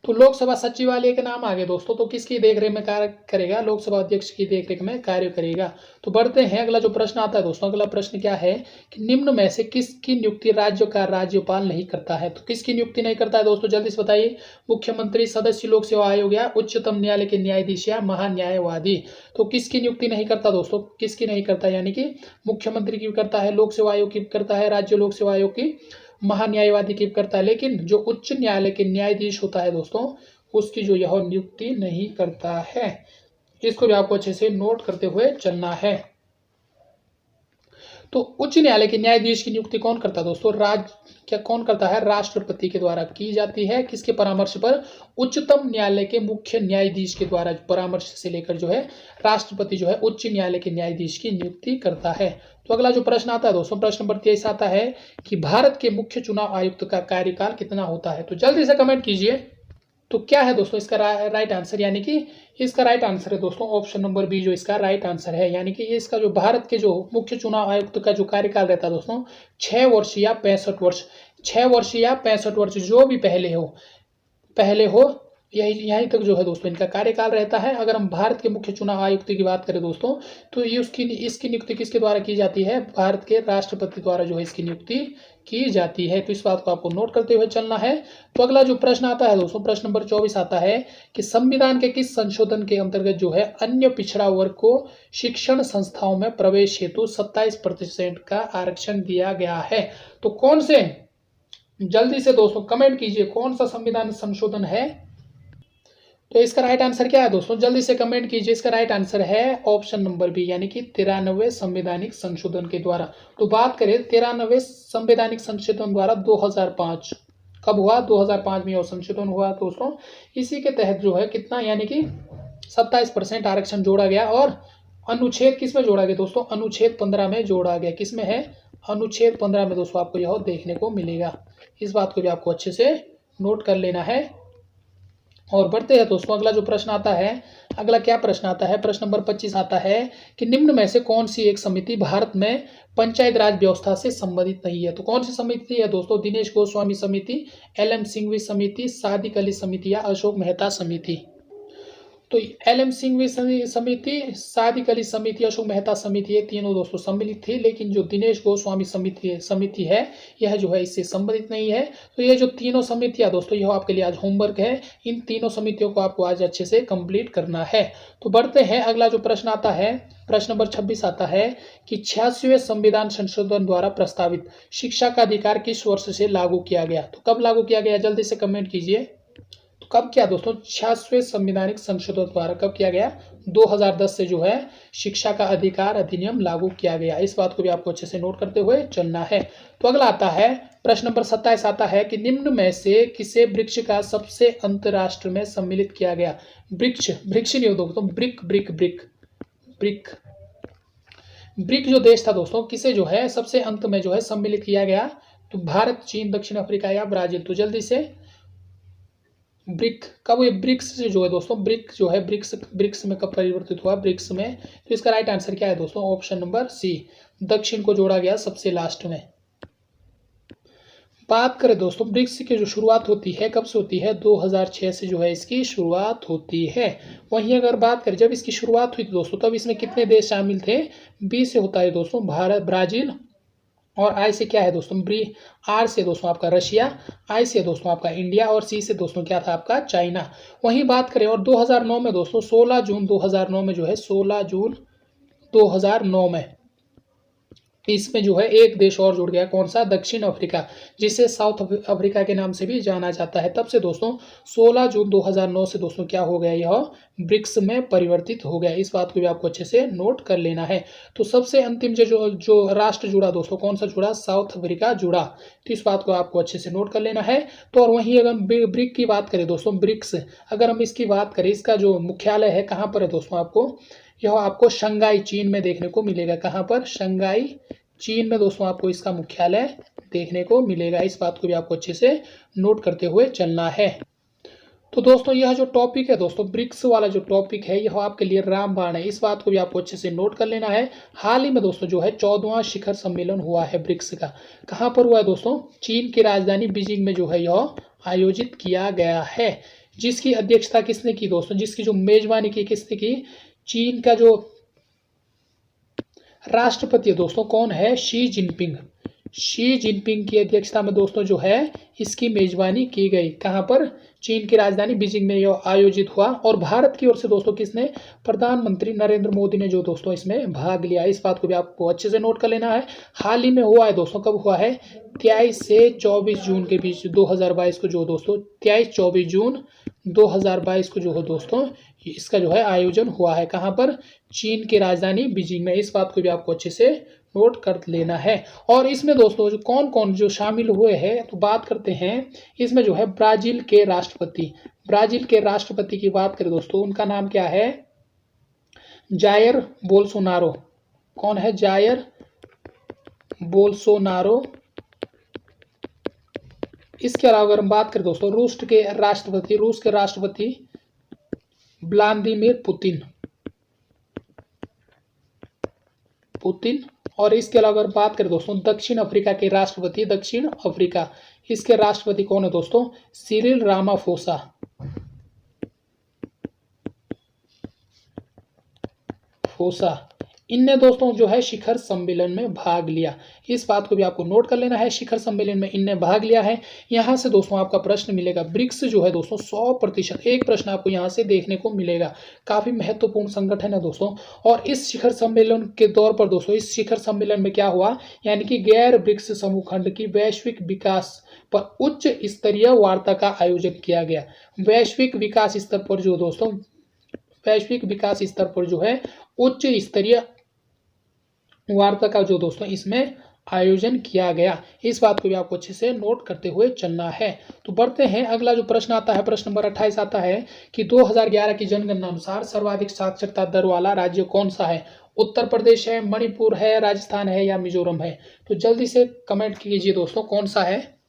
तो लोकसभा सचिवालय के नाम आगे दोस्तों, तो किसकी देखरेख में कार्य करेगा? लोकसभा अध्यक्ष की देखरेख में कार्य करेगा। तो बढ़ते हैं, अगला जो प्रश्न आता है दोस्तों, अगला प्रश्न क्या है कि निम्न में से किसकी नियुक्ति राज्य का राज्यपाल नहीं करता है? तो किसकी नियुक्ति नहीं करता है दोस्तों, जल्दी से बताइए। मुख्यमंत्री, सदस्य लोक सेवा आयोग या उच्चतम न्यायालय के न्यायाधीश या महान्यायवादी। तो किसकी नियुक्ति नहीं करता दोस्तों? किसकी नहीं करता? यानी कि मुख्यमंत्री की करता है, लोक सेवा आयोग की करता है, राज्य लोक सेवा आयोग की, महान्यायवादी की करता है। लेकिन जो उच्च न्यायालय के न्यायाधीश होता है दोस्तों, उसकी जो यह नियुक्ति नहीं करता है। इसको भी आपको अच्छे से नोट करते हुए चलना है। तो उच्च न्यायालय के न्यायाधीश की नियुक्ति कौन करता है दोस्तों? कौन करता है? राष्ट्रपति के द्वारा की जाती है। किसके परामर्श पर? उच्चतम न्यायालय के मुख्य न्यायाधीश के द्वारा परामर्श से लेकर जो है राष्ट्रपति जो है उच्च न्यायालय के न्यायाधीश की नियुक्ति करता है। तो अगला जो प्रश्न आता है दोस्तों, प्रश्न नंबर 23 आता है कि भारत के मुख्य चुनाव आयुक्त का कार्यकाल कितना होता है? तो जल्दी से कमेंट कीजिए। तो क्या है दोस्तों इसका राइट आंसर? यानी कि इसका राइट आंसर है दोस्तों ऑप्शन नंबर बी, जो इसका राइट आंसर है। यानी कि इसका जो भारत के जो मुख्य चुनाव आयुक्त का जो कार्यकाल रहता है दोस्तों, 6 वर्ष या 65 वर्ष, 6 वर्ष या 65 वर्ष, जो भी पहले हो यहीं तक जो है दोस्तों इनका कार्यकाल रहता है। अगर हम भारत के मुख्य चुनाव आयुक्त की बात करें दोस्तों, तो ये इसकी नियुक्ति किसके द्वारा की जाती है? भारत के राष्ट्रपति द्वारा जो है इसकी नियुक्ति की जाती है। तो इस बात को आपको नोट करते हुए चलना है। तो अगला जो प्रश्न आता है दोस्तों, प्रश्न नंबर 24 आता है कि संविधान के किस संशोधन के अंतर्गत जो है अन्य पिछड़ा वर्ग को शिक्षण संस्थाओं में प्रवेश हेतु 27% का आरक्षण दिया गया है? तो कौन से, जल्दी से दोस्तों कमेंट कीजिए, कौन सा संविधान संशोधन है? तो इसका राइट आंसर क्या है दोस्तों? जल्दी से कमेंट कीजिए। इसका राइट आंसर है ऑप्शन नंबर बी, यानी कि 93वें संवैधानिक संशोधन के द्वारा। तो बात करें 93वें संवैधानिक संशोधन द्वारा 2005 कब हुआ? 2005 में यह संशोधन हुआ दोस्तों। इसी के तहत जो है कितना, यानी कि 27% आरक्षण जोड़ा गया। और अनुच्छेद किस में जोड़ा गया दोस्तों? अनुच्छेद 15 में जोड़ा गया। किस में है? अनुच्छेद 15 में दोस्तों आपको यह देखने को मिलेगा। इस बात को भी आपको अच्छे से नोट कर लेना है। और बढ़ते हैं दोस्तों, अगला जो प्रश्न आता है, अगला क्या प्रश्न आता है? प्रश्न नंबर 25 आता है कि निम्न में से कौन सी एक समिति भारत में पंचायत राज व्यवस्था से संबंधित नहीं है? तो कौन सी समिति है दोस्तों? दिनेश गोस्वामी समिति, LM सिंघवी समिति, सादिक अली समिति या अशोक मेहता समिति। तो LM सिंघवी समिति, सादिक अली समिति, अशोक मेहता समिति, ये तीनों दोस्तों सम्मिलित थी। लेकिन जो दिनेश गोस्वामी समिति है यह जो है इससे संबंधित नहीं है। तो ये जो तीनों समितियां दोस्तों, यह आपके लिए आज होमवर्क है। इन तीनों समितियों को आपको आज अच्छे से कंप्लीट करना है। तो बढ़ते हैं, अगला जो प्रश्न आता है, प्रश्न नंबर 26 आता है कि 86वें संविधान संशोधन द्वारा प्रस्तावित शिक्षा का अधिकार किस वर्ष से लागू किया गया? तो कब लागू किया गया? जल्दी से कमेंट कीजिए। कब किया दोस्तों? 86वें संवैधानिक संशोधन द्वारा कब किया गया? 2010 से जो है शिक्षा का अधिकार अधिनियम लागू किया गया। इस बात को भी आपको अच्छे से नोट करते हुए चलना है। तो अगला आता है, प्रश्न नंबर 27 आता है कि निम्न में से किसे वृक्ष का सबसे अंतरराष्ट्र में सम्मिलित किया गया? वृक्ष नहीं हो दोस्तों, ब्रिक जो देश था दोस्तों, किसे जो है सबसे अंत में जो है सम्मिलित किया गया? तो भारत, चीन, दक्षिण अफ्रीका या ब्राजील। तो जल्दी से ब्रिक कब, ये ब्रिक्स से जो है दोस्तों, ब्रिक जो है ब्रिक्स में कब परिवर्तित हुआ? ब्रिक्स में। तो इसका राइट आंसर क्या है दोस्तों? ऑप्शन नंबर सी, दक्षिण को जोड़ा गया सबसे लास्ट में। बात करें दोस्तों ब्रिक्स की जो शुरुआत होती है कब से होती है, 2006 से जो है इसकी शुरुआत होती है। वहीं अगर बात करें जब इसकी शुरुआत हुई थी दोस्तों तब इसमें कितने देश शामिल थे, बी से होता है दोस्तों भारत, ब्राज़ील, और आई से क्या है दोस्तों आर से दोस्तों आपका रशिया, आई से दोस्तों आपका इंडिया, और सी से दोस्तों क्या था आपका चाइना। वहीं बात करें और 2009 में दोस्तों 16 जून 2009 में जो है 16 जून 2009 में इसमें जो है एक देश और जुड़ गया, कौन सा, दक्षिण अफ्रीका, जिसे साउथ अफ्रीका के नाम से भी जाना जाता है। तब से दोस्तों 16 जून 2009 से दोस्तों क्या हो गया, यह ब्रिक्स में परिवर्तित हो गया। इस बात को भी आपको अच्छे से नोट कर लेना है। तो सबसे अंतिम जो राष्ट्र जुड़ा दोस्तों, कौन सा जुड़ा, साउथ अफ्रीका जुड़ा। तो इस बात को आपको अच्छे से नोट कर लेना है। तो और वहीं अगर हम ब्रिक की बात करें दोस्तों, ब्रिक्स अगर हम इसकी बात करें, इसका जो मुख्यालय है कहाँ पर है दोस्तों, यह आपको शंघाई चीन में देखने को मिलेगा। कहाँ पर, शंघाई चीन में दोस्तों आपको इसका मुख्यालय देखने को मिलेगा। इस बात को भी आपको अच्छे से नोट करते हुए चलना है। तो दोस्तों यह जो टॉपिक है दोस्तों, ब्रिक्स वाला जो टॉपिक है, यह आपके लिए रामबाण है। इस बात को भी आपको अच्छे से नोट कर लेना है। हाल ही में दोस्तों जो है 14वां शिखर सम्मेलन हुआ है ब्रिक्स का। कहाँ पर हुआ है दोस्तों, चीन की राजधानी बीजिंग में जो है यह आयोजित किया गया है। जिसकी अध्यक्षता किसने की दोस्तों, जिसकी जो मेजबानी की किसने की, चीन का जो राष्ट्रपति है दोस्तों कौन है, शी जिनपिंग। शी जिनपिंग की अध्यक्षता में दोस्तों जो है इसकी मेजबानी की गई। कहाँ पर, चीन की राजधानी बीजिंग में यह आयोजित हुआ। और भारत की ओर से दोस्तों किसने, प्रधानमंत्री नरेंद्र मोदी ने जो दोस्तों इसमें भाग लिया। इस बात को भी आपको अच्छे से नोट कर लेना है। हाल ही में हुआ है दोस्तों, कब हुआ है, 23 से 24 जून के बीच 2022 को जो दोस्तों 23-24 जून 2022 को जो है दोस्तों इसका जो है आयोजन हुआ है। कहाँ पर, चीन की राजधानी बीजिंग में। इस बात को भी आपको अच्छे से नोट कर लेना है। और इसमें दोस्तों जो कौन कौन जो शामिल हुए हैं तो बात करते हैं। इसमें जो है ब्राजील के राष्ट्रपति की बात करें दोस्तों, उनका नाम क्या है, जायर बोल्सोनारो। कौन है, जायर बोल्सोनारो। इसके अलावा अगर हम बात करें दोस्तों रूस के राष्ट्रपति व्लादिमीर पुतिन। और इसके अलावा अगर बात करें दोस्तों दक्षिण अफ्रीका के राष्ट्रपति, इसके राष्ट्रपति कौन है दोस्तों, सिरिल रामाफोसा। इनने दोस्तों जो है शिखर सम्मेलन में भाग लिया। इस बात को भी आपको नोट कर लेना है, शिखर सम्मेलन में इनने भाग लिया है। यहाँ से दोस्तों आपका प्रश्न मिलेगा, ब्रिक्स जो है दोस्तों 100% एक प्रश्न आपको यहाँ से देखने को मिलेगा। काफी महत्वपूर्ण संगठन है दोस्तों। और इस शिखर सम्मेलन के तौर पर दोस्तों, इस शिखर सम्मेलन में क्या हुआ, यानी कि गैर ब्रिक्स समूह खंड की वैश्विक विकास पर उच्च स्तरीय वार्ता का आयोजन किया गया। वैश्विक विकास स्तर पर जो है उच्च स्तरीय वार्ता का जो दोस्तों इसमें आयोजन किया गया। इस बात को भी आपको अच्छे से नोट करते हुए चलना है। तो बढ़ते हैं, अगला जो प्रश्न आता है, प्रश्न नंबर 28 आता है कि 2011 की जनगणना अनुसार सर्वाधिक साक्षरता दर वाला राज्य कौन सा है। उत्तर प्रदेश है, मणिपुर है, राजस्थान है या मिजोरम है। तो जल्दी से कमेंट कीजिए दोस्तों कौन सा है।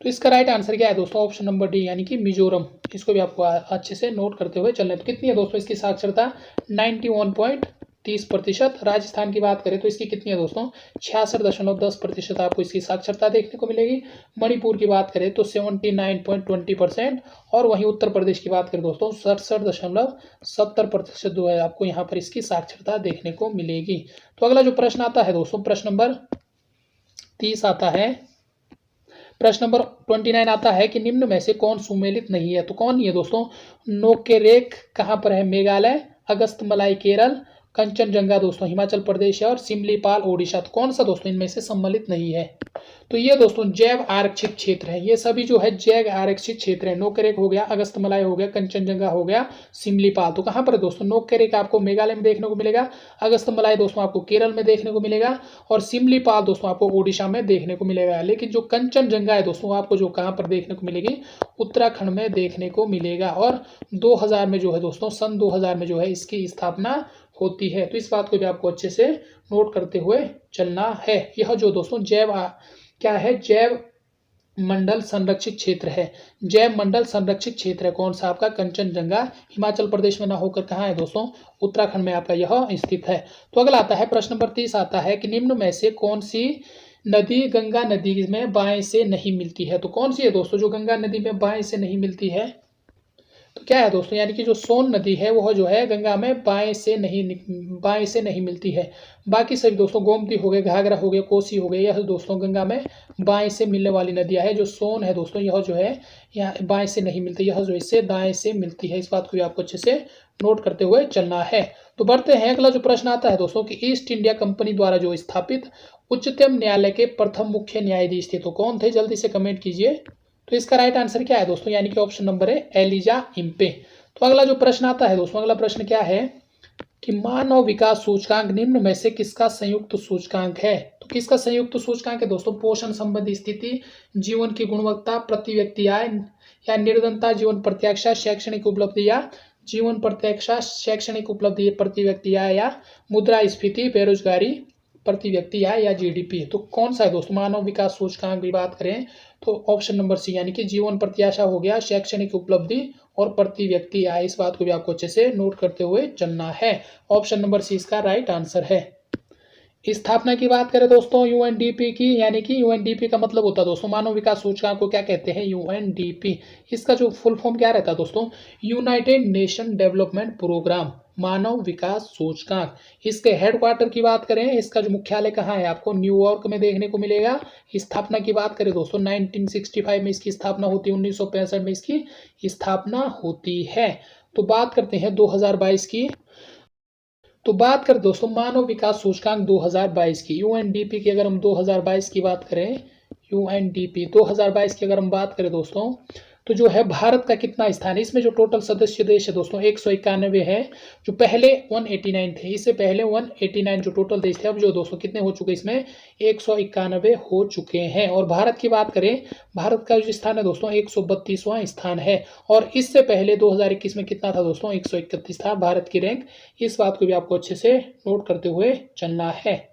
तो इसका राइट आंसर क्या है दोस्तों, ऑप्शन नंबर डी यानी कि मिजोरम। इसको भी आपको अच्छे से नोट करते हुए चलना है। तो कितनी है दोस्तों इसकी साक्षरता, 91.30%। राजस्थान की बात करें तो इसकी कितनी है दोस्तों, 66.10% आपको इसकी साक्षरता देखने को मिलेगी। मणिपुर की बात करें तो 79.20%। और वहीं उत्तर प्रदेश की बात करें दोस्तों 67.70% जो है आपको यहाँ पर इसकी साक्षरता देखने को मिलेगी। तो अगला जो प्रश्न आता है दोस्तों, प्रश्न नंबर 30 आता है। प्रश्न नंबर 29 आता है कि निम्न में से कौन सुमेलित नहीं है। तो कौन नहीं है दोस्तों, नोकेरेक कहाँ पर है, मेघालय, अगस्तमलाई केरल, कंचनजंगा दोस्तों हिमाचल प्रदेश है, और सिमलीपाल ओडिशा। तो कौन सा दोस्तों इनमें से सम्मिलित नहीं है। तो ये दोस्तों जैव आरक्षित क्षेत्र है। ये सभी जो है जैव आरक्षित क्षेत्र है। नोकरेक हो गया, अगस्तमलाई हो गया, कंचनजंगा हो गया, सिमलीपाल। तो कहाँ पर है दोस्तों, नोकरेक आपको मेघालय में देखने को मिलेगा, अगस्तमलाई दोस्तों आपको केरल में देखने को मिलेगा, और सिमलीपाल दोस्तों आपको ओडिशा में देखने को मिलेगा। लेकिन जो कंचनजंगा है दोस्तों आपको जो कहाँ पर देखने को मिलेगी, उत्तराखंड में देखने को मिलेगा। और 2000 में जो है दोस्तों, सन 2000 में जो है इसकी स्थापना होती है। तो इस बात को भी आपको अच्छे से नोट करते हुए चलना है। यह जो दोस्तों क्या है, जैव मंडल संरक्षित क्षेत्र है। जैव मंडल संरक्षित क्षेत्र है कौन सा आपका, कंचनजंगा हिमाचल प्रदेश में ना होकर कहाँ है दोस्तों, उत्तराखंड में आपका यह स्थित है। तो अगला आता है प्रश्न नंबर 30 आता है कि निम्न में से कौन सी नदी गंगा नदी में बाएं से नहीं मिलती है। तो कौन सी है दोस्तों जो गंगा नदी में बाएं से नहीं मिलती है? तो क्या है दोस्तों, यानी कि जो सोन नदी है वह जो है गंगा में बाएं से नहीं मिलती है। बाकी सभी दोस्तों गोमती हो गए, घाघरा हो गए, कोसी हो गए, यह दोस्तों गंगा में बाएं से मिलने वाली नदियां है। जो सोन है दोस्तों यह जो है यहाँ बाएं से नहीं मिलती, यह जो इससे दाएं से मिलती है। इस बात को भी आपको अच्छे से नोट करते हुए चलना है। तो बढ़ते हैं, अगला जो प्रश्न आता है दोस्तों कि ईस्ट इंडिया कंपनी द्वारा जो स्थापित उच्चतम न्यायालय के प्रथम मुख्य न्यायाधीश थे, तो कौन थे? जल्दी से कमेंट कीजिए। तो इसका राइट आंसर क्या है दोस्तों, यानी कि ऑप्शन नंबर है एलिजा इम्पे। तो अगला जो प्रश्न आता है दोस्तों, अगला प्रश्न क्या है कि मानव विकास सूचकांक निम्न में से किसका संयुक्त सूचकांक है? तो किसका संयुक्त सूचकांक है दोस्तों? पोषण संबंधी स्थिति, जीवन की गुणवत्ता, प्रति व्यक्ति आय या निर्धनता, जीवन प्रत्याशा, शैक्षणिक उपलब्धि या जीवन प्रत्याशा, शैक्षणिक उपलब्धि, प्रति व्यक्ति आय या मुद्रास्फीति, बेरोजगारी, प्रति व्यक्ति आय या जीडीपी। तो कौन सा है दोस्तों? मानव विकास सूचकांक की बात करें तो ऑप्शन नंबर सी, यानी कि जीवन प्रत्याशा हो गया, शैक्षणिक उपलब्धि और प्रति व्यक्ति आय। इस बात को भी आपको अच्छे से नोट करते हुए चलना है। ऑप्शन नंबर सी इसका राइट आंसर है। स्थापना की बात करें दोस्तों यूएनडीपी की, यानी कि यूएनडीपी का मतलब होता है दोस्तों मानव विकास सूचकांक को क्या कहते हैं? यूएनडीपी। इसका जो फुल फॉर्म क्या रहता है दोस्तों? यूनाइटेड नेशन डेवलपमेंट प्रोग्राम मानव विकास सूचकांक। इसके हेडक्वार्टर की बात करें, इसका जो मुख्यालय कहाँ है आपको न्यूयॉर्क में देखने को मिलेगा। स्थापना की बात करें दोस्तों 1965 में इसकी स्थापना होती है, 1965 में इसकी स्थापना होती है। तो बात करते हैं 2022 की। तो बात करें दोस्तों मानव विकास सूचकांक 2022 की, यूएनडीपी की अगर हम 2022 की बात करें, यूएनडीपी 2022 की अगर हम बात करें दोस्तों, तो जो है भारत का कितना स्थान है? इसमें जो टोटल सदस्य देश है दोस्तों 191 है। जो पहले 189 थे, इससे पहले 189 जो टोटल देश थे, अब जो दोस्तों कितने हो चुके इसमें 191 हो चुके हैं। और भारत की बात करें, भारत का जो स्थान है दोस्तों 132वां स्थान है। और इससे पहले 2021 में कितना था दोस्तों? 131 था भारत की रैंक। इस बात को भी आपको अच्छे से नोट करते हुए चलना है।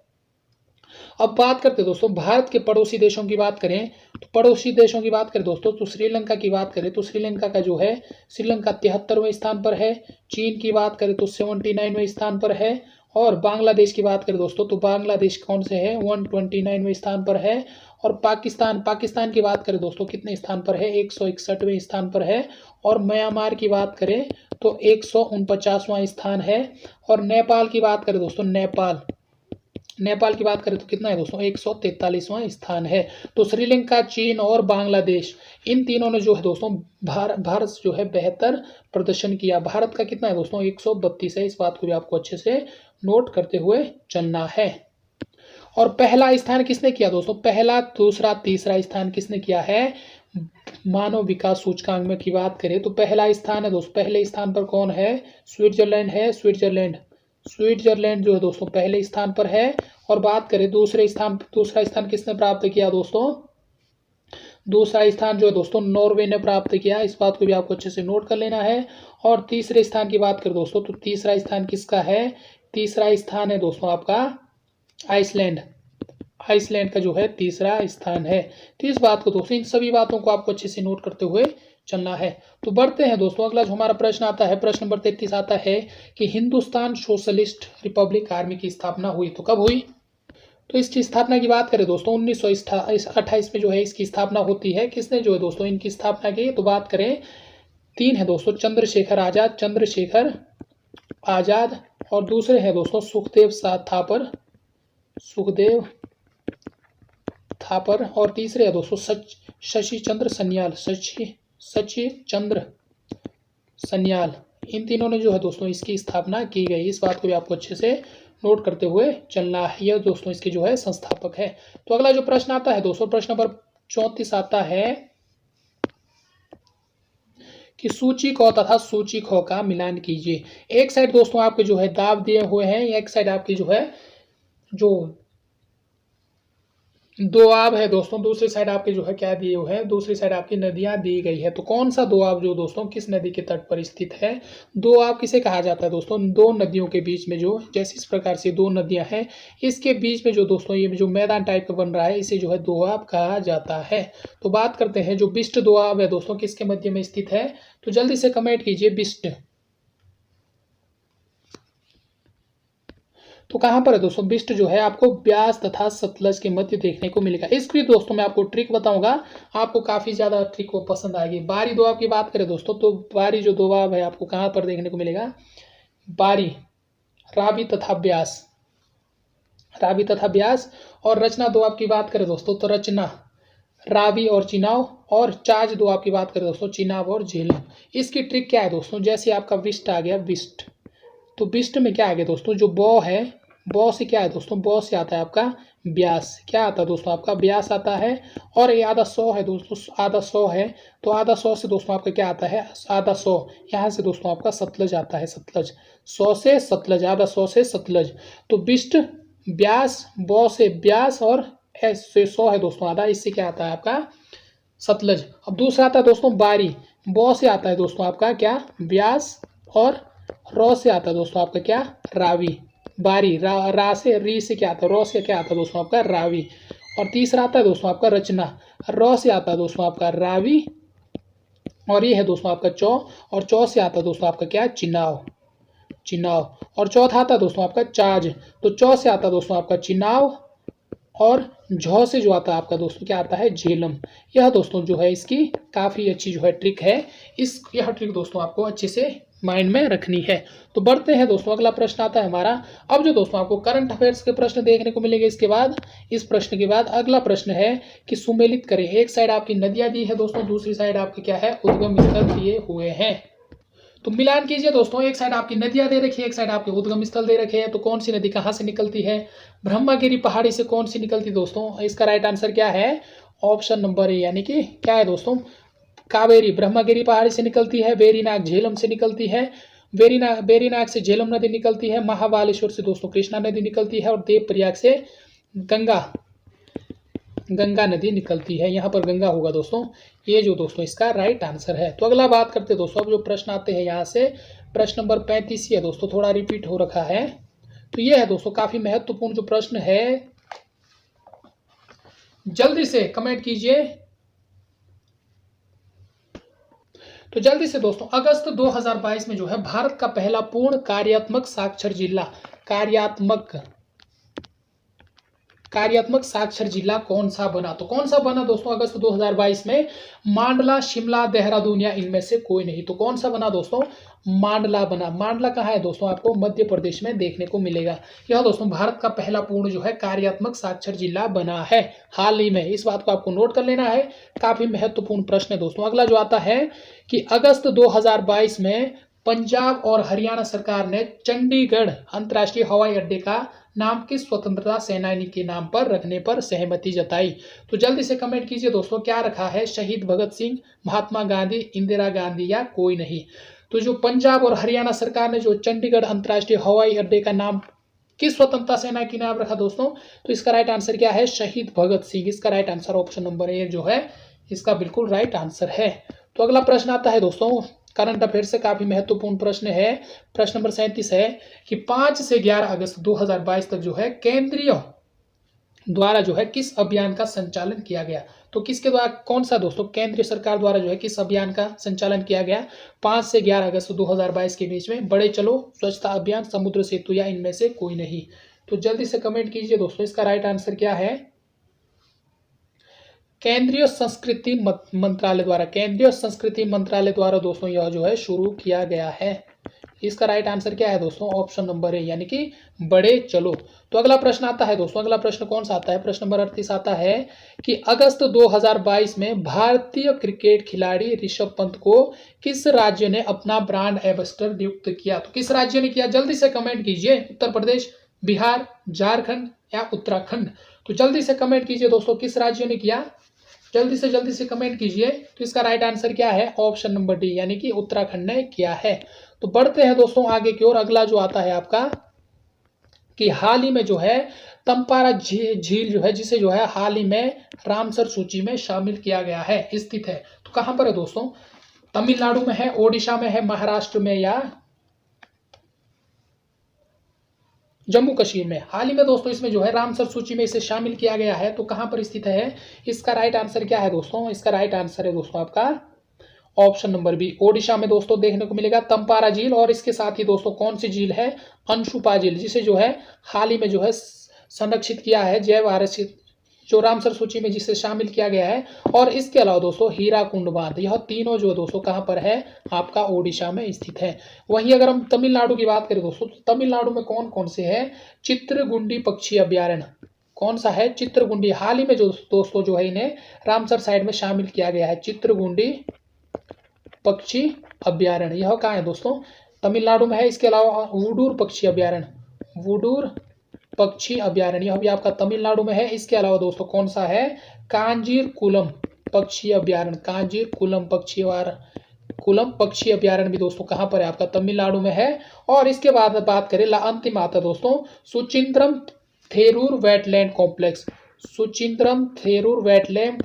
अब बात करते हैं दोस्तों भारत के पड़ोसी देशों की बात करें, तो पड़ोसी देशों की बात करें दोस्तों तो श्रीलंका की बात करें तो श्रीलंका का जो है श्रीलंका 73वें स्थान पर है। चीन की बात करें तो 79वें स्थान पर है। और बांग्लादेश की बात करें दोस्तों तो बांग्लादेश कौन से है? 129वें स्थान पर है। और पाकिस्तान की बात करें दोस्तों कितने स्थान पर है? 161वें स्थान पर है। और म्यांमार की बात करें तो 149वां स्थान है। और नेपाल की बात करें दोस्तों, नेपाल की बात करें तो कितना है दोस्तों? 143वां स्थान है। तो श्रीलंका, चीन और बांग्लादेश, इन तीनों ने जो है दोस्तों भारत जो है बेहतर प्रदर्शन किया। भारत का कितना है दोस्तों? 132 है। इस बात को भी आपको अच्छे से नोट करते हुए चलना है। और पहला स्थान किसने किया दोस्तों? पहला, दूसरा, तीसरा स्थान किसने किया है? मानव विकास सूचकांक में की बात करें तो पहला स्थान है दोस्तों, पहले स्थान पर कौन है? स्विट्जरलैंड है। स्विट्जरलैंड जो है दोस्तों पहले स्थान पर है। और बात करें दूसरा स्थान किसने प्राप्त किया दोस्तों? दूसरा स्थान जो है दोस्तों नॉर्वे ने प्राप्त किया। इस बात को भी आपको अच्छे से नोट कर लेना है। और तीसरे स्थान की बात करें दोस्तों तो तीसरा स्थान किसका है? तीसरा स्थान है दोस्तों आपका आइसलैंड का जो है तीसरा स्थान है। तो इस बात को दोस्तों, इन सभी बातों को आपको अच्छे से नोट करते हुए चलना है। तो बढ़ते हैं दोस्तों, अगला जो हमारा प्रश्न आता है, प्रश्न नंबर 33 आता है कि हिंदुस्तान सोशलिस्ट रिपब्लिक आर्मी की स्थापना हुई तो कब हुई? तो इसकी स्थापना की बात करें दोस्तों 1928 में जो है इसकी स्थापना होती है। किसने जो है दोस्तों इनकी स्थापना की? तो बात करें 3 है दोस्तों, चंद्रशेखर आजाद और दूसरे हैं दोस्तों सुखदेव थापर और तीसरे है दोस्तों शशि चंद्र सन्याल। इन तीनों ने जो है दोस्तों इसकी स्थापना की गई। इस बात को भी आपको अच्छे से नोट करते हुए चलना है। यह दोस्तों इसके जो है संस्थापक है। तो अगला जो प्रश्न आता है दोस्तों, प्रश्न नंबर 34 आता है कि सूची क तथा सूची ख का मिलान कीजिए। एक साइड दोस्तों आपके जो है दाब दिए हुए हैं, एक साइड आपकी जो है जो दोआब है दोस्तों, दूसरी साइड आपके जो है क्या दिए हुए हैं? दूसरी साइड आपकी नदियां दी गई है। तो कौन सा दोआब जो दोस्तों किस नदी के तट पर स्थित है? दोआब किसे कहा जाता है दोस्तों? दो नदियों के बीच में जो, जैसे इस प्रकार से दो नदियां हैं, इसके बीच में जो दोस्तों ये जो मैदान टाइप का बन रहा है, इसे जो है दोआब कहा जाता है। तो बात करते हैं जो बिस्ट दोआब है दोस्तों किसके मध्य में स्थित है? तो जल्दी से कमेंट कीजिए बिस्ट। तो कहाँ पर है दोस्तों, बिस्ट जो है आपको ब्यास तथा सतलज के मध्य देखने को मिलेगा। इसकी दोस्तों मैं आपको ट्रिक बताऊंगा, आपको काफ़ी ज़्यादा ट्रिक को पसंद आएगी। बारी दोआब की बात करें दोस्तों, तो बारी जो दोआब है आपको कहाँ पर देखने को मिलेगा, बारी, रावी तथा ब्यास, रावी तथा ब्यास। और रचना दोआब की बात करें दोस्तों, तो रचना, रावी और चिनाव। और चाज दोआब की बात करें दोस्तों, चिनाव और झेलम। इसकी ट्रिक क्या है दोस्तों, जैसे आपका विष्ट आ गया, विष्ट, तो विष्ट में क्या आ गया दोस्तों, जो बौ है, बौ से क्या है दोस्तों, बौ से आता है आपका ब्यास। क्या आता है दोस्तों, आपका ब्यास आता है। और ये आधा सौ है दोस्तों, आधा सौ है, तो आधा सौ से दोस्तों आपका क्या आता है, आधा सौ। यहाँ से दोस्तों आपका सतलज आता है, सतलज, सौ से सतलज, आधा सौ से सतलज। तो बिष्ट, ब्यास, बौ से ब्यास, और एस से सौ है दोस्तों आधा, इससे क्या आता है आपका सतलज। अब दूसरा आता है दोस्तों बारी, बौ से आता है दोस्तों आपका क्या, ब्यास, और रौ से आता है दोस्तों आपका क्या, रावी। बारी, रा से, री से क्या आता है, रौ से क्या आता है दोस्तों आपका रावी। और तीसरा आता है दोस्तों आपका रचना, रौ से आता है दोस्तों आपका रावी, और ये है दोस्तों आपका चौ, और चौ से आता है दोस्तों आपका क्या, चिनाव, चिनाव। और चौथा आता है दोस्तों आपका चाज, तो चौ से आता है दोस्तों आपका चिनाव, और झौ से जो आता है आपका दोस्तों क्या आता है, झेलम। यह दोस्तों जो है इसकी काफ़ी अच्छी जो है ट्रिक है। यह ट्रिक दोस्तों आपको अच्छे से माइंड में रखनी है। तो बढ़ते हैं दोस्तों, अगला प्रश्न आता है हमारा। अब जो दोस्तों आपको करंट अफेयर्स के प्रश्न देखने को मिलेंगे इसके बाद, इस प्रश्न के बाद अगला प्रश्न है कि सुमेलित करें। एक साइड आपकी नदियां दी है दोस्तों, दूसरी साइड आपके क्या है, उद्गम स्थल दिए हुए हैं। तो मिलान कीजिए दोस्तों, एक साइड आपकी नदियां दे रखी है, एक साइड आपके उद्गम स्थल दे रखे हैं। तो कौन सी नदी कहाँ से निकलती है, ब्रह्मागिरी पहाड़ी से कौन सी निकलती है दोस्तों, इसका राइट आंसर क्या है, ऑप्शन नंबर ए, यानी कि क्या है दोस्तों, कावेरी ब्रह्मागिरी पहाड़ी से निकलती है, वेरीनाग झेलम से निकलती है, वेरीनाग से झेलम नदी निकलती है, महाबालेश्वर से दोस्तों कृष्णा नदी निकलती है, और देवप्रयाग से गंगा नदी निकलती है। यहाँ पर गंगा होगा दोस्तों, ये जो दोस्तों इसका राइट आंसर है। तो अगला बात करते हैं दोस्तों, अब जो प्रश्न आते हैं यहाँ से, प्रश्न नंबर 35 है दोस्तों, थोड़ा रिपीट हो रखा है। तो ये है दोस्तों काफी महत्वपूर्ण जो प्रश्न है, जल्दी से कमेंट कीजिए। तो जल्दी से दोस्तों, अगस्त 2022 में जो है भारत का पहला पूर्ण कार्यात्मक साक्षर जिला, कार्यात्मक साक्षर जिला कौन सा बना। तो कौन सा बना दोस्तों अगस्त 2022 में, मांडला, शिमला, देहरादून या इनमें से कोई नहीं। तो कौन सा बना दोस्तों, मांडला बना। मांडला कहाँ है दोस्तों, आपको मध्य प्रदेश में देखने को मिलेगा। यह दोस्तों भारत का पहला पूर्ण जो है कार्यात्मक साक्षर जिला बना है हाल ही में। इस बात को आपको नोट कर लेना है, काफी महत्वपूर्ण प्रश्न है दोस्तों। अगला जो आता है कि अगस्त 2022 में पंजाब और हरियाणा सरकार ने चंडीगढ़ अंतर्राष्ट्रीय हवाई अड्डे का नाम किस स्वतंत्रता सेनानी के नाम पर रखने पर सहमति जताई। तो जल्दी से कमेंट कीजिए दोस्तों, क्या रखा है, शहीद भगत सिंह, महात्मा गांधी, इंदिरा गांधी या कोई नहीं। तो जो पंजाब और हरियाणा सरकार ने जो चंडीगढ़ अंतर्राष्ट्रीय हवाई अड्डे का नाम किस स्वतंत्रता सेना के नाम रखा दोस्तों, तो इसका राइट आंसर क्या है, शहीद भगत सिंह। इसका right answer option number A जो है इसका बिल्कुल राइट आंसर है। तो अगला प्रश्न आता है दोस्तों, करंट अफेयर से काफी महत्वपूर्ण प्रश्न है। प्रश्न नंबर 37 है कि 5 से 11 अगस्त 2022 तक जो है केंद्रीय द्वारा जो है किस अभियान का संचालन किया गया। तो किसके द्वारा, कौन सा दोस्तों, केंद्रीय सरकार द्वारा जो है किस अभियान का संचालन किया गया 5 से 11 अगस्त 2022 के बीच में। बड़े चलो, स्वच्छता अभियान, समुद्र सेतु या इनमें से कोई नहीं। तो जल्दी से कमेंट कीजिए दोस्तों, इसका राइट आंसर क्या है, केंद्रीय संस्कृति मंत्रालय द्वारा, केंद्रीय संस्कृति मंत्रालय द्वारा दोस्तों यह जो है शुरू किया गया है। इसका राइट आंसर क्या है दोस्तों, ऑप्शन नंबर ए, यानी कि बड़े चलो। तो अगला प्रश्न आता है दोस्तों, अगला प्रश्न कौन सा आता है, प्रश्न नंबर 38 आता है कि अगस्त 2022 में भारतीय क्रिकेट खिलाड़ी ऋषभ पंत को किस राज्य ने अपना ब्रांड एम्बेसडर नियुक्त किया। तो किस राज्य ने किया, जल्दी से कमेंट कीजिए, उत्तर प्रदेश, बिहार, झारखंड या उत्तराखंड। तो जल्दी से कमेंट कीजिए दोस्तों, किस राज्य ने किया, जल्दी से कमेंट कीजिए। तो इसका राइट आंसर क्या है, ऑप्शन नंबर डी, यानी कि उत्तराखंड ने किया है। तो बढ़ते हैं दोस्तों आगे की ओर। अगला जो आता है आपका कि हाल ही में जो है तंपारा झील जो है, जिसे जो है हाल ही में रामसर सूची में शामिल किया गया है, स्थित है। तो कहां पर है दोस्तों, तमिलनाडु में है, ओडिशा में है, महाराष्ट्र में या जम्मू कश्मीर में। हाल ही में दोस्तों इसमें जो है रामसर सूची में इसे शामिल किया गया है। तो कहां पर स्थित है, इसका राइट आंसर क्या है दोस्तों, इसका राइट आंसर है दोस्तों आपका ऑप्शन नंबर बी ओडिशा में दोस्तों देखने को मिलेगा तंपारा झील। और इसके साथ ही दोस्तों कौन सी झील है, अंशुपा झील, जिसे जो है हाल ही में जो है संरक्षित किया है, जैव आरक्षित जो रामसर सूची में जिसे शामिल किया गया है। और इसके अलावा दोस्तों हीराकुंड बांध, यह तीनों जो दोस्तों कहाँ पर है, आपका ओडिशा में स्थित है। वहीं अगर हम तमिलनाडु की बात करें दोस्तों, तो तमिलनाडु में कौन कौन से है, चित्रगुंडी पक्षी अभ्यारण्य, कौन सा है, चित्रगुंडी, हाल ही में जो दोस्तों जो है इन्हें रामसर साइट में शामिल किया गया है, चित्रगुंडी पक्षी अभ्यारण्य। यह कहाँ है दोस्तों, तमिलनाडु में है। इसके अलावा वुडूर पक्षी अभ्यारण्य, वुडूर पक्षी अभ्यारण्य, यह भी आपका तमिलनाडु में है। इसके अलावा दोस्तों कौन सा है, कांजीरकुलम पक्षी अभ्यारण्य, कांजीरकुलम पक्षी अभ्यारण्य भी दोस्तों कहाँ पर है, आपका तमिलनाडु में है। और इसके बाद बात करें अंतिम आता दोस्तों Suchindram Therur wetland complex, Suchindram Therur wetland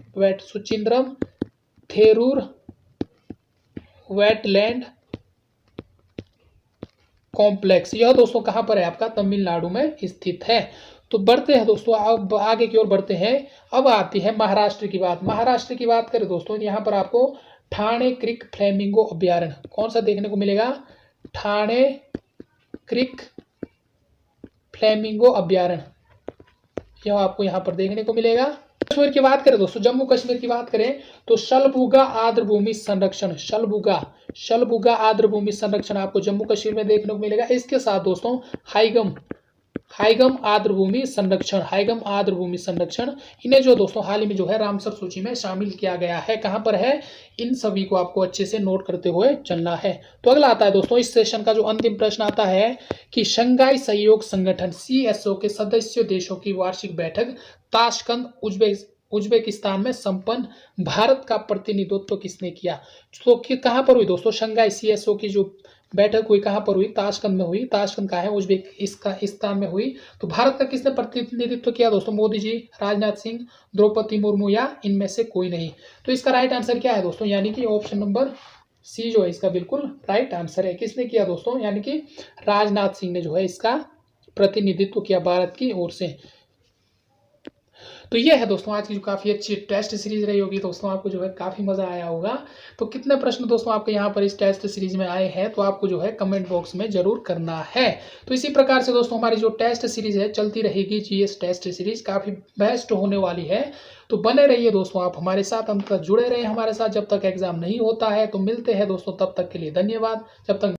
complex, यह दोस्तों कहाँ पर है, आपका तमिलनाडु में स्थित है। तो बढ़ते हैं दोस्तों, अब आगे की ओर बढ़ते हैं। अब आती है महाराष्ट्र की बात। महाराष्ट्र की बात करें दोस्तों, यहाँ पर आपको ठाणे क्रिक फ्लेमिंगो अभ्यारण्य कौन सा देखने को मिलेगा, ठाणे क्रिक फ्लेमिंगो अभ्यारण्य, यह आपको यहाँ पर देखने को मिलेगा। कश्मीर की बात करें दोस्तों, जम्मू कश्मीर की बात करें तो शलबुगा आर्द्रभूमि संरक्षण, शलबुगा आर्द्रभूमि संरक्षण आपको जम्मू कश्मीर में देखने को मिलेगा। इसके साथ दोस्तों हाइगम आर्द्रभूमि संरक्षण, इन्हें जो दोस्तों हाल ही में जो है रामसर सूची में शामिल किया गया है। कहां पर है, इन सभी को आपको अच्छे से नोट करते हुए चलना है। तो अगला आता है दोस्तों इस सेशन का जो अंतिम प्रश्न आता है कि शंघाई सहयोग संगठन CSO के सदस्य देशों की वार्षिक बैठक ताशकंद उज्बेकिस्तान में संपन्न, भारत का प्रतिनिधित्व किसने किया। तो कहां पर हुई दोस्तों, शंघाई CSO की जो बैठक हुई कहां पर हुई, ताशकंद में हुई। ताशकंद कहाँ है, उज्बेकिस्तान में हुई। तो भारत का किसने प्रतिनिधित्व किया दोस्तों, मोदी जी, राजनाथ सिंह, द्रौपदी मुर्मू या इनमें से कोई नहीं। तो इसका राइट आंसर क्या है दोस्तों, यानी कि ऑप्शन नंबर सी जो है इसका बिल्कुल राइट आंसर है। किसने किया दोस्तों, यानी कि राजनाथ सिंह ने जो है इसका प्रतिनिधित्व किया भारत की ओर से। तो ये है दोस्तों आज की जो काफ़ी अच्छी टेस्ट सीरीज रही होगी दोस्तों, आपको जो है काफ़ी मज़ा आया होगा। तो कितने प्रश्न दोस्तों आपके यहाँ पर इस टेस्ट सीरीज में आए हैं, तो आपको जो है कमेंट बॉक्स में जरूर करना है। तो इसी प्रकार से दोस्तों हमारी जो टेस्ट सीरीज है चलती रहेगी, GS टेस्ट सीरीज काफ़ी बेस्ट होने वाली है। तो बने रहिए दोस्तों आप हमारे साथ, हम तक जुड़े रहे हमारे साथ जब तक एग्जाम नहीं होता है। तो मिलते हैं दोस्तों, तब तक के लिए धन्यवाद। जब तक